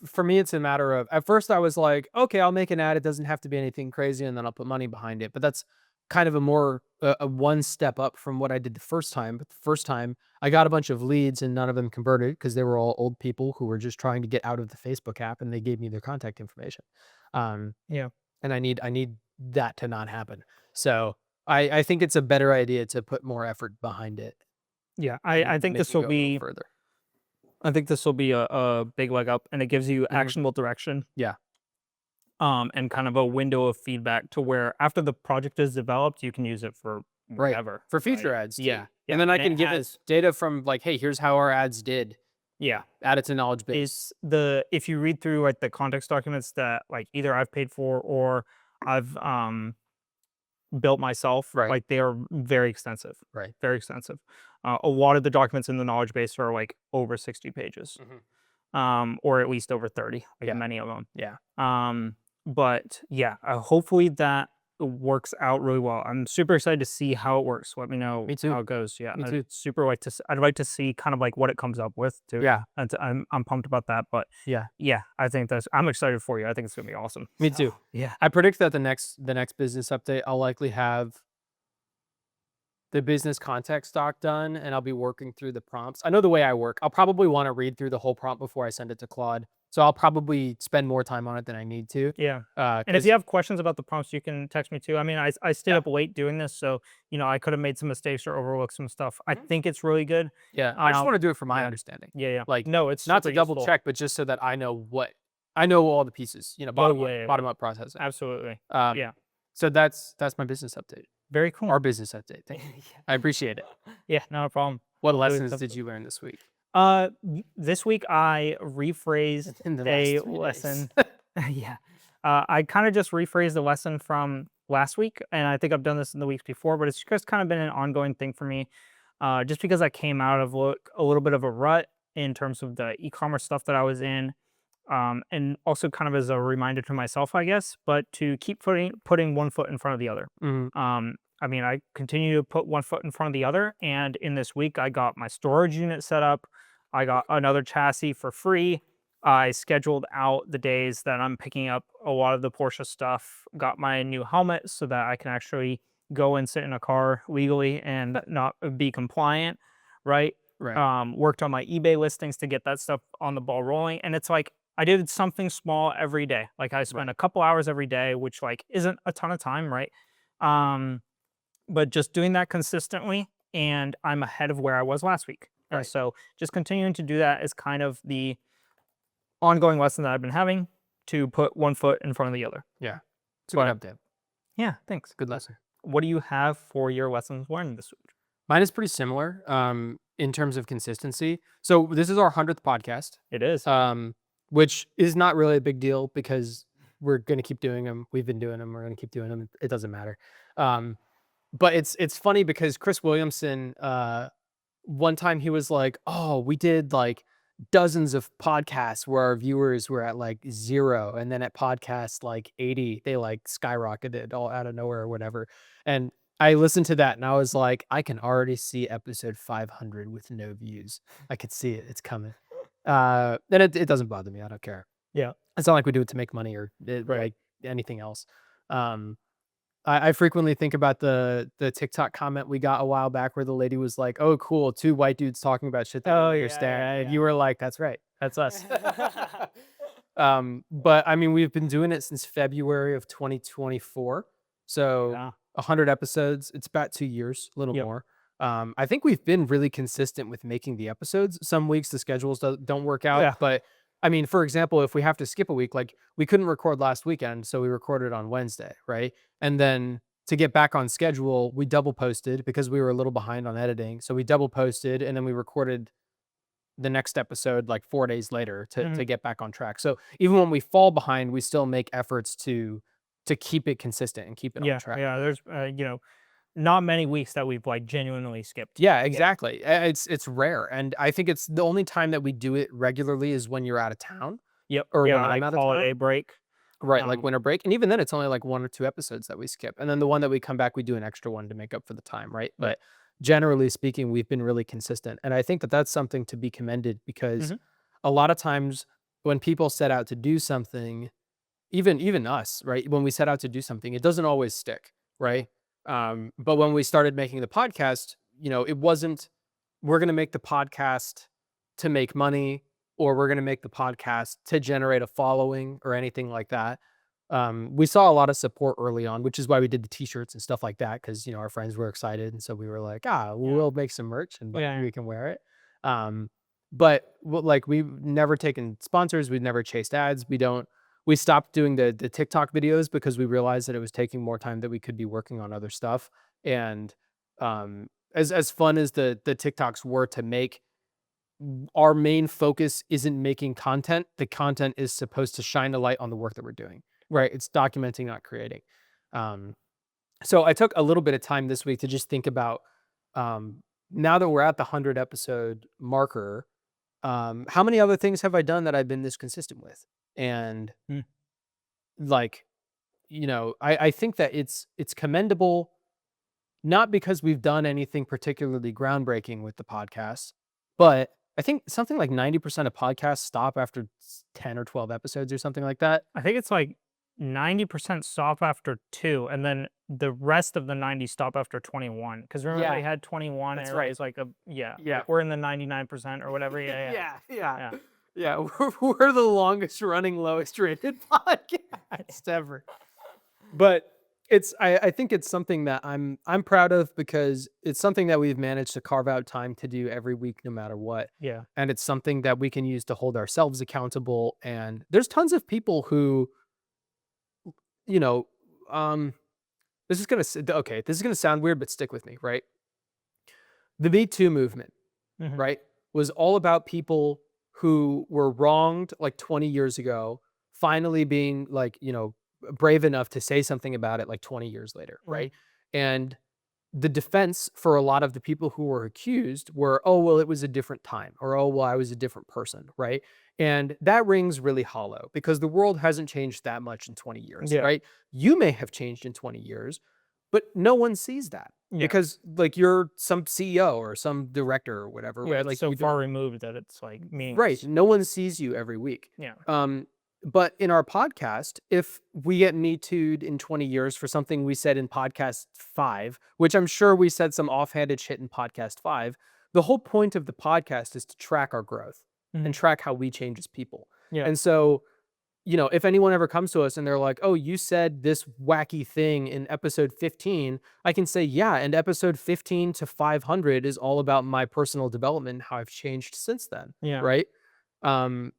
for me, it's a matter of at first I was like, okay, I'll make an ad. It doesn't have to be anything crazy, and then I'll put money behind it. But that's kind of a more a one step up from what I did the first time. But the first time I got a bunch of leads and none of them converted because they were all old people who were just trying to get out of the Facebook app, and they gave me their contact information. Um, Yeah. and I need that to not happen. So I think it's a better idea to put more effort behind it Yeah. and I think make this it will go a little be further. a big leg up and it gives you Mhm. actionable direction. Yeah. And kind of a window of feedback to where after the project is developed, you can use it for Right. whatever. For Right. future ads too. Yeah. Yeah. And then I And can it get has, data from like, hey, here's how our ads did. yeah. Add it to knowledge base. Is if you read through like the context documents that like either I've paid for or I've built myself, Right. like they are very extensive. Right. Very extensive. A lot of the documents in the knowledge base are like over 60 pages. Or at least over 30, like Yeah. many of them. Yeah. But yeah, hopefully that works out really well. I'm super excited to see how it works. Let me know Me too. how it goes. Yeah, Me too. I'd like to see kind of like what it comes up with too. Yeah. And I'm pumped about that. But Yeah. yeah, I'm excited for you. I think it's gonna be awesome. Me too. Yeah. I predict that the next business update, I'll likely have the business context doc done and I'll be working through the prompts. I know the way I work. I'll probably want to read through the whole prompt before I send it to Claude. So I'll probably spend more time on it than I need to. Yeah. And if 'Cause you have questions about the prompts, you can text me too. I mean, I stayed yeah. up late doing this, so I could have made some mistakes or overlooked some stuff. I Mhm. think it's really good. Yeah. I just want to do it for my Yeah. understanding. Yeah. Like No, it's not to super double useful. check, but just so that I know all the pieces, bottom up, yeah. bottom up processing. Absolutely. Um, Yeah. so that's my business update. Very cool. Our business update. Thank you. I appreciate it. Yeah, not a problem. What Really lessons tough. did you learn this week? This week I rephrased In the a last 3 days? lesson. Yeah. I kind of just rephrased the lesson from last week, and I think I've done this in the weeks before, but it's just kind of been an ongoing thing for me. Just because I came out of a little bit of a rut in terms of the e-commerce stuff that I was in, and also kind of as a reminder to myself, I guess, but to keep putting one foot in front of the other. Mhm. I mean, I continue to put one foot in front of the other, and in this week, I got my storage unit set up. I got another chassis for free. I scheduled out the days that I'm picking up a lot of the Porsche stuff. Got my new helmet so that I can actually go and sit in a car legally and not be compliant, right? Right. Worked on my eBay listings to get that stuff on the ball rolling. And it's like I did something small every day. Like I spent Right. a couple hours every day, which like isn't a ton of time, right? Um, but just doing that consistently, and I'm ahead of where I was last week. And Right. so just continuing to do that is kind of the ongoing lesson that I've been having, to put one foot in front of the other. Yeah. It's a good But update. yeah, thanks. Good lesson. What do you have for your lessons learned this week? Mine is pretty similar in terms of consistency. So this is our 100th podcast, It is. which is not really a big deal because we're going to keep doing them. We've been doing them. We're going to keep doing them. It doesn't matter. But it's funny because Chris Williamson, one time he was like, "Oh, we did like dozens of podcasts where our viewers were at like 0, and then at podcast like 80, they like skyrocketed all out of nowhere or whatever." And I listened to that and I was like, I can already see episode 500 with no views. I could see it. It's coming. And it doesn't bother me. I don't care. Yeah. It's not like we do it to make money or Right. like anything else. Um, I frequently think about the TikTok comment we got a while back where the lady was like, "Oh, cool, 2 white dudes talking about shit they don't Oh, yeah, understand." yeah, And yeah. you were like, "That's right. That's us." But I mean, we've been doing it since February of 2024. So Yeah. 100 episodes. It's about 2 years, a little Yep. more. I think we've been really consistent with making the episodes. Some weeks the schedules don't work out, Yeah. but I mean, for example, if we have to skip a week, like we couldn't record last weekend, so we recorded on Wednesday, right? And then to get back on schedule, we double posted because we were a little behind on editing. So we double posted and then we recorded the next episode like 4 days later to Mhm. get back on track. So even when we fall behind, we still make efforts to keep it consistent and keep it on Yeah. track. Yeah. There's, not many weeks that we've like genuinely skipped. Yeah, exactly. It's rare. And I think it's the only time that we do it regularly is when you're out of town Yep. or when Yeah. I'm Like out of town. holiday break. Right, like Um, winter break, and even then, it's only like 1 or 2 episodes that we skip, and then the one that we come back, we do an extra one to make up for the time, right? right. But generally speaking, we've been really consistent, and I think that that's something to be commended because Mhm. a lot of times when people set out to do something, even us, right? When we set out to do something, it doesn't always stick, right? But when we started making the podcast, it wasn't, we're going to make the podcast to make money or we're going to make the podcast to generate a following or anything like that. We saw a lot of support early on, which is why we did the t-shirts and stuff like that. Cause our friends were excited. And so we were like, Yeah. we'll make some merch and Yeah. we can wear it. But like we've never taken sponsors. We've never chased ads. We stopped doing the TikTok videos because we realized that it was taking more time that we could be working on other stuff. And as fun as the TikToks were to make, our main focus isn't making content. The content is supposed to shine a light on the work that we're doing. Right? It's documenting, not creating. Um, so I took a little bit of time this week to just think about now that we're at the 100 episode marker, how many other things have I done that I've been this consistent with? And Mm. like, I think that it's commendable, not because we've done anything particularly groundbreaking with the podcast, but I think something like 90% of podcasts stop after 10 or 12 episodes or something like that. I think it's like 90% stop after 2, and then the rest of the 90 stop after 21. Because remember, Yeah, they had 21, and that's it right. was like Yeah. like we're in the 99% or whatever. Yeah, yeah, Yeah. yeah. Yeah. We're the longest running, lowest rated podcast ever. But I think it's something that I'm proud of because it's something that we've managed to carve out time to do every week, no matter what. Yeah. And it's something that we can use to hold ourselves accountable. And there's tons of people who, you know, um, this is gonna sound weird, but stick with me, right? The Me Too movement, Mhm. right, was all about people who were wronged like 20 years ago, finally being like, brave enough to say something about it like 20 years later, Mhm. right? And the defense for a lot of the people who were accused were, oh, well, it was a different time, or oh, well, I was a different person, right? And that rings really hollow because the world hasn't changed that much in 20 years, Yeah. right? You may have changed in 20 years, but no one sees that Yeah. because like you're some CEO or some director or whatever, Yeah. right? It's Like so you don't, far removed that it's like right? meaningless. No one sees you every week. Yeah. But in our podcast, if we get Me Too'd in 20 years for something we said in podcast 5, which I'm sure we said some offhanded shit in podcast 5, the whole point of the podcast is to track our growth and track how we change as people. Yeah. And so, if anyone ever comes to us and they're like, oh, you said this wacky thing in episode 15, I can say, yeah, and episode 15 to 500 is all about my personal development and how I've changed since then. Yeah. Right. And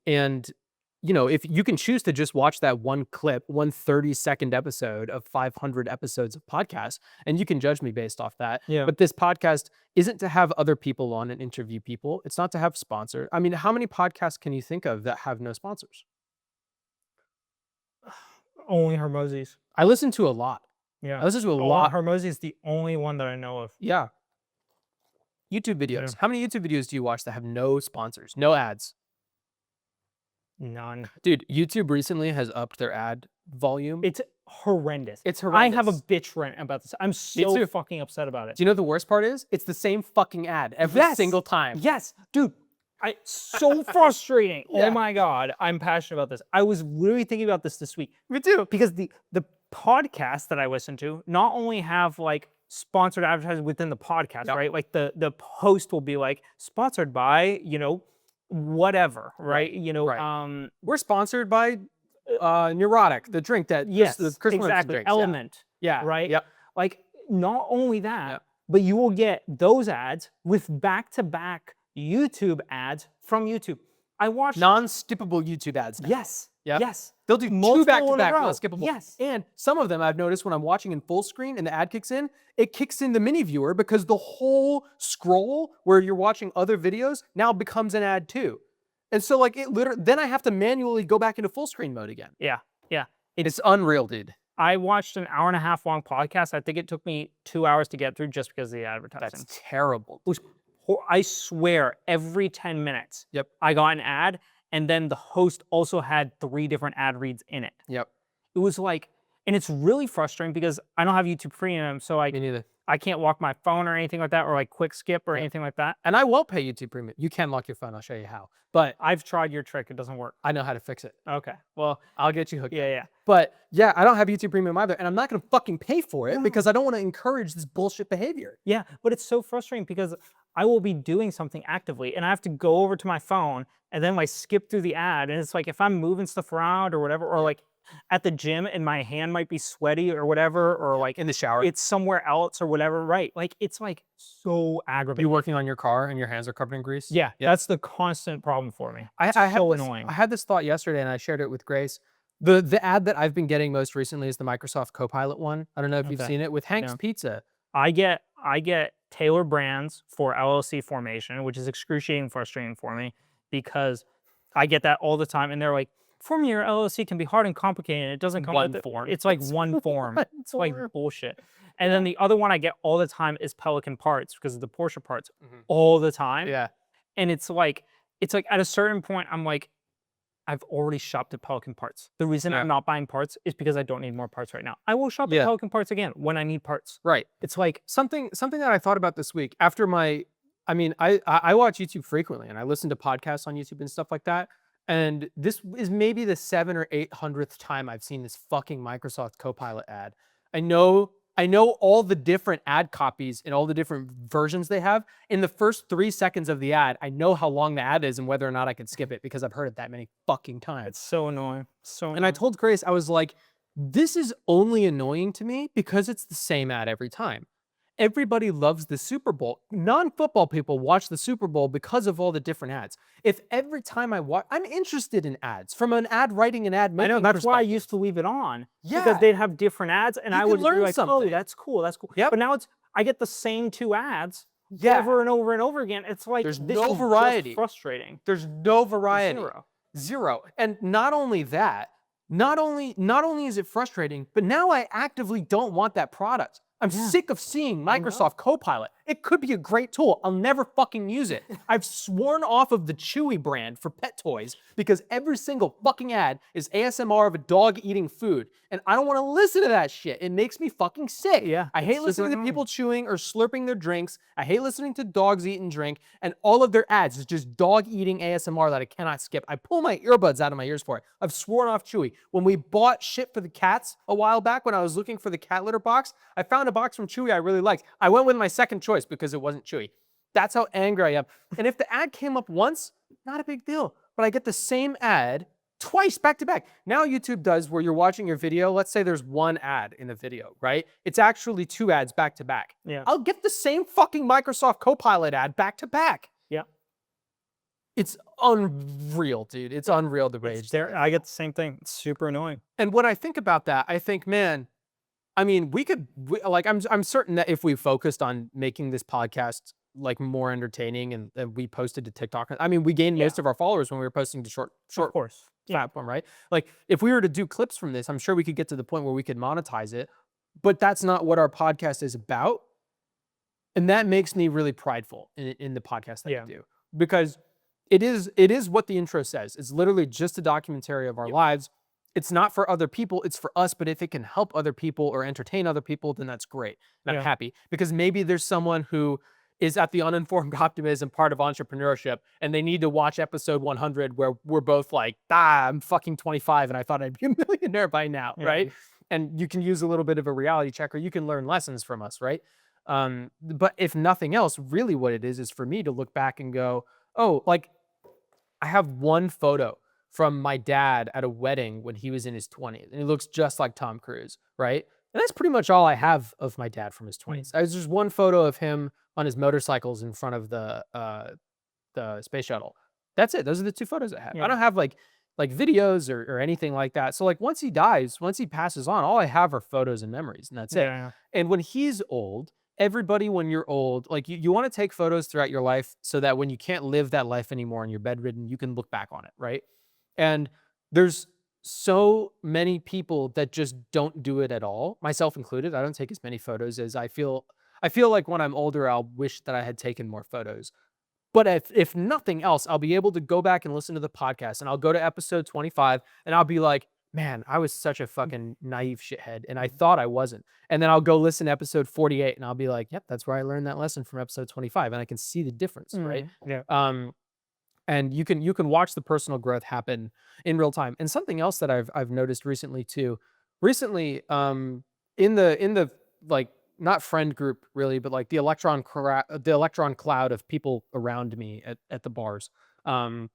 if you can choose to just watch that one clip, one 30-second episode of 500 episodes of podcasts, and you can judge me based off that. Yeah. But this podcast isn't to have other people on and interview people. It's not to have sponsors. I mean, how many podcasts can you think of that have no sponsors? Only Hermosi's. I listen to a lot. Yeah. I listen to a lot. Hermosi is the only one that I know of. Yeah. YouTube videos. Yeah. How many YouTube videos do you watch that have no sponsors, no ads? None. Dude, YouTube recently has upped their ad volume. It's horrendous. It's horrendous. I have a bitch rant about this. I'm so fucking upset about it. Do you know the worst part is? It's the same fucking ad every single time. Yes, dude. So frustrating. Yeah. Oh my God. I'm passionate about this. I was literally thinking about this week. Me too. Because the podcasts that I listen to not only have like sponsored advertising within the podcast, right? Like the host will be like sponsored by, whatever, right? We're sponsored by Neurotic, the drink that the Chris exactly. drinks. Element. Yeah. Right? Yep. Like not only that, but you will get those ads with back-to-back YouTube ads from YouTube. I watched non-skippable YouTube ads now. Yes. Yep. Yes. They'll do Multiple two back-to-back in a row. non-skippable. Yes. And some of them I've noticed when I'm watching in full screen and the ad kicks in, it kicks in the mini viewer because the whole scroll where you're watching other videos now becomes an ad too. And so like it literally, then I have to manually go back into full screen mode again. Yeah. Yeah. It's unreal, dude. I watched an 1.5 hour long podcast. I think it took me 2 hours to get through just because of the advertising. That's terrible. I swear every 10 minutes, I got an ad, and then the host also had 3 different ad reads in it. Yep. It was like, and it's really frustrating because I don't have YouTube Premium, so Me neither. I can't lock my phone or anything like that, or like quick skip or anything like that. And I won't pay YouTube Premium. You can lock your phone. I'll show you how. But I've tried your trick. It doesn't work. I know how to fix it. Okay. Well, I'll get you hooked. Yeah. But yeah, I don't have YouTube Premium either, and I'm not gonna fucking pay for it because I don't want to encourage this bullshit behavior. Yeah, but it's so frustrating because I will be doing something actively and I have to go over to my phone and then like skip through the ad. And it's like if I'm moving stuff around or whatever, or like at the gym and my hand might be sweaty or whatever, or like in the shower, it's somewhere else or whatever, right? Like it's like so aggravating. You working on your car and your hands are covered in grease? Yeah, that's the constant problem for me. It's so annoying. I had this thought yesterday and I shared it with Grace. The ad that I've been getting most recently is the Microsoft Copilot one. I don't know if you've seen it with Hank's Pizza. I get Taylor Brands for LLC formation, which is excruciating frustrating for me because I get that all the time. And they're like, forming your LLC can be hard and complicated. It doesn't come with form. It's like one form. It's like bullshit. And then the other one I get all the time is Pelican parts because of the Porsche parts all the time. Yeah. And it's like at a certain point, I'm like, I've already shopped at Pelican parts. The reason I'm not buying parts is because I don't need more parts right now. I will shop at Pelican parts again when I need parts. Right. It's like something that I thought about this week after I watch YouTube frequently and I listen to podcasts on YouTube and stuff like that. And this is maybe the 700th or 800th time I've seen this fucking Microsoft Copilot ad. I know all the different ad copies and all the different versions they have. In the first 3 seconds of the ad, I know how long the ad is and whether or not I can skip it because I've heard it that many fucking times. It's so annoying. And I told Grace, I was like, this is only annoying to me because it's the same ad every time. Everybody loves the Super Bowl. Non-football people watch the Super Bowl because of all the different ads. If every time I watch, I'm interested in ads from an ad writing and ad making. I know, that's why I used to leave it on. Yeah. Because they'd have different ads and I would be like, something. oh, that's cool. Yep. But now I get the same 2 ads over and over and over again. It's like, there's no variety. Just frustrating. There's no variety. Zero. And not only that, not only is it frustrating, but now I actively don't want that product. I'm sick of seeing Microsoft Copilot It could be a great tool. I'll never fucking use it. I've sworn off of the Chewy brand for pet toys because every single fucking ad is ASMR of a dog eating food. And I don't want to listen to that shit. It makes me fucking sick. Yeah, I hate listening to people chewing or slurping their drinks. I hate listening to dogs eat and drink. And all of their ads is just dog eating ASMR that I cannot skip. I pull my earbuds out of my ears for it. I've sworn off Chewy. When we bought shit for the cats a while back, when I was looking for the cat litter box, I found a box from Chewy I really liked. I went with my second choice because it wasn't Chewy. That's how angry I am. And if the ad came up once, not a big deal. But I get the same ad twice back to back. Now YouTube does where you're watching your video. Let's say there's one ad in the video, right? It's actually 2 ads back to back. Yeah. I'll get the same fucking Microsoft Copilot ad back to back. Yeah. It's unreal, dude. It's unreal, the rage. I get the same thing. It's super annoying. And when I think about that, I think, man, I mean, I'm certain that if we focused on making this podcast like more entertaining and we posted to TikTok, I mean, we gained most of our followers when we were posting to short Of course. platform, right? Like if we were to do clips from this, I'm sure we could get to the point where we could monetize it, but that's not what our podcast is about. And that makes me really prideful in the podcast that we do, because it is what the intro says. It's literally just a documentary of our lives. It's not for other people, it's for us, but if it can help other people or entertain other people, then that's great. And I'm happy because maybe there's someone who is at the uninformed optimism part of entrepreneurship and they need to watch episode 100 where we're both like, I'm fucking 25 and I thought I'd be a millionaire by now, right? And you can use a little bit of a reality check or you can learn lessons from us, right? But if nothing else, really what it is for me to look back and go, oh, like I have one photo from my dad at a wedding when he was in his 20s. And he looks just like Tom Cruise, right? And that's pretty much all I have of my dad from his 20s. There's just one photo of him on his motorcycles in front of the space shuttle. That's it. Those are the 2 photos I have. I don't have like videos or anything like that. So like once he dies, once he passes on, all I have are photos and memories, and that's it. And when he's old, everybody, when you're old, like you want to take photos throughout your life so that when you can't live that life anymore and you're bedridden, you can look back on it, right? And there's so many people that just don't do it at all, myself included. I don't take as many photos as I feel like when I'm older, I'll wish that I had taken more photos. But if nothing else, I'll be able to go back and listen to the podcast and I'll go to episode 25 and I'll be like, man, I was such a fucking naive shithead and I thought I wasn't. And then I'll go listen to episode 48 and I'll be like, yep, that's where I learned that lesson from episode 25. And I can see the difference, right? And you can watch the personal growth happen in real time. And something else that I've noticed recently too, in the like not friend group really, but like the electron cloud of people around me at the bars. A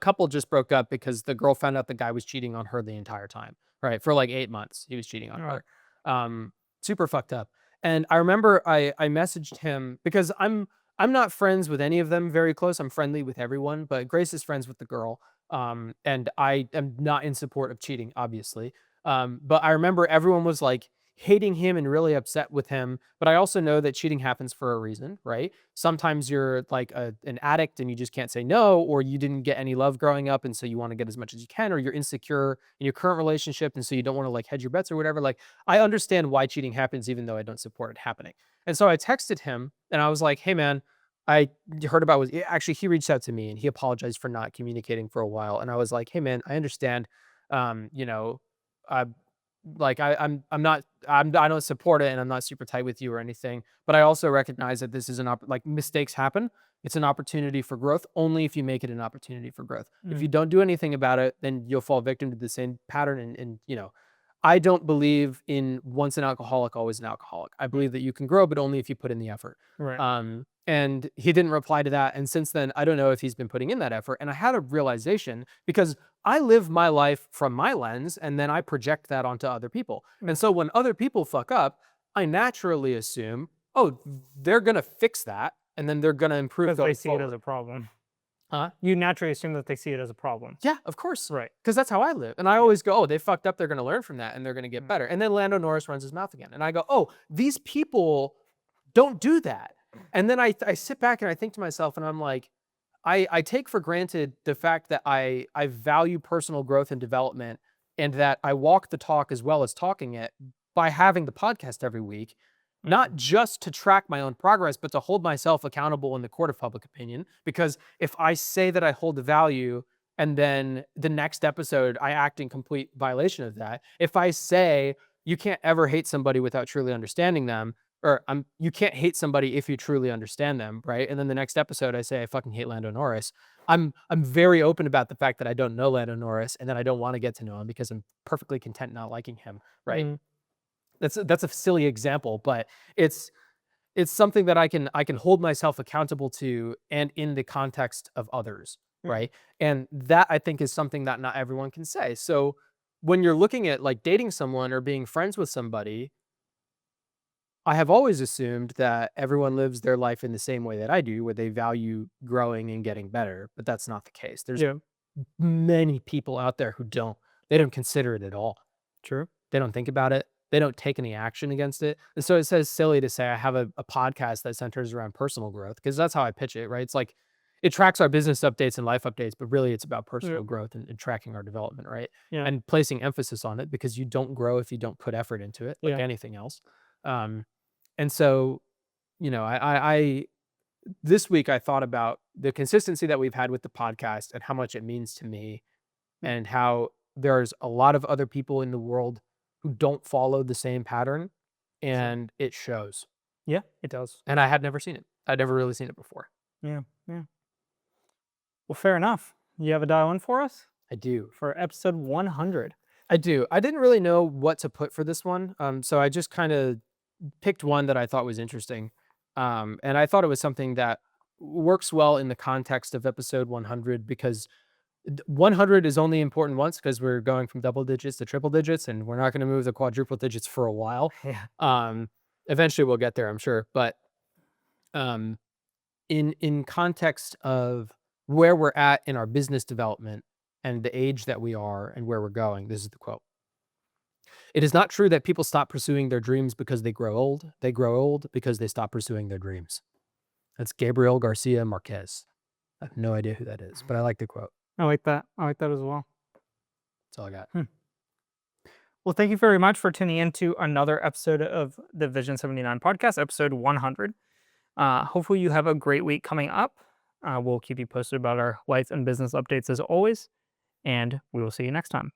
couple just broke up because the girl found out the guy was cheating on her the entire time, right? For like 8 months, he was cheating on her. Super fucked up. And I remember I messaged him because I'm not friends with any of them very close. I'm friendly with everyone, but Grace is friends with the girl. And I am not in support of cheating, obviously. But I remember everyone was like hating him and really upset with him. But I also know that cheating happens for a reason, right? Sometimes you're like an addict and you just can't say no, or you didn't get any love growing up and so you want to get as much as you can, or you're insecure in your current relationship and so you don't want to like hedge your bets or whatever. Like I understand why cheating happens even though I don't support it happening. And so I texted him and I was like, hey man, I heard about was actually he reached out to me and he apologized for not communicating for a while. And I was like, hey man, I understand. You know, I like I'm not I don't support it and I'm not super tight with you or anything. But I also recognize that this is like mistakes happen. It's an opportunity for growth only if you make it an opportunity for growth. If you don't do anything about it, then you'll fall victim to the same pattern. And you know, I don't believe in once an alcoholic, always an alcoholic. I believe that you can grow, but only if you put in the effort. And he didn't reply to that. And since then, I don't know if he's been putting in that effort. And I had a realization because I live my life from my lens and then I project that onto other people. And so when other people fuck up, I naturally assume, oh, they're going to fix that and then they're going to improve. Because they see it as a problem. You naturally assume that they see it as a problem. Yeah, of course. Right. Because that's how I live. And I always go, oh, they fucked up. They're going to learn from that and they're going to get better. And then Lando Norris runs his mouth again. And I go, oh, these people don't do that. And then I sit back and I think to myself and I'm like, I take for granted the fact that I value personal growth and development and that I walk the talk as well as talking it by having the podcast every week. not just to track my own progress, but to hold myself accountable in the court of public opinion. Because if I say that I hold the value and then the next episode I act in complete violation of that, if I say you can't ever hate somebody without truly understanding them, or you can't hate somebody if you truly understand them, right? And then the next episode I say I fucking hate Lando Norris. I'm very open about the fact that I don't know Lando Norris and that I don't want to get to know him because I'm perfectly content not liking him, right? Mm. That's a silly example, but it's something that I can hold myself accountable to and in the context of others, Mm. right? And that I think is something that not everyone can say. So when you're looking at like dating someone or being friends with somebody, I have always assumed that everyone lives their life in the same way that I do, where they value growing and getting better, but that's not the case. There's Yeah. many people out there who don't. They don't consider it at all. True. They don't think about it. They don't take any action against it. And so it says silly to say I have a podcast that centers around personal growth because that's how I pitch it, right? It's like it tracks our business updates and life updates, but really it's about Yeah. personal growth and tracking our development, right? Yeah. And placing emphasis on it because you don't grow if you don't put effort into it, like Yeah. anything else. Um, and so, I this week I thought about the consistency that we've had with the podcast and how much it means to me Mm. and how there's a lot of other people in the world who don't follow the same pattern Sure. and it shows. Yeah, it does. And I had never seen it. I'd never really seen it before. Yeah. Yeah. Well, fair enough. You have a dial in for us I do. for episode 100. I do. I didn't really know what to put for this one. So I just kind of picked one that I thought was interesting. And I thought it was something that works well in the context of episode 100 because 100 is only important once because we're going from double digits to triple digits and we're not going to move the quadruple digits for a while. Yeah. Um, Eventually we'll get there, I'm sure. But um, in context of where we're at in our business development and the age that we are and where we're going, this is the quote. It is not true that people stop pursuing their dreams because they grow old. They grow old because they stop pursuing their dreams. That's Gabriel Garcia Marquez. I have no idea who that is, but I like the quote. I like that. I like that as well. That's all I got. Well, thank you very much for tuning in to another episode of the Vision 79 podcast, episode 100. Hopefully, you have a great week coming up. We'll keep you posted about our life and business updates as always, and we will see you next time.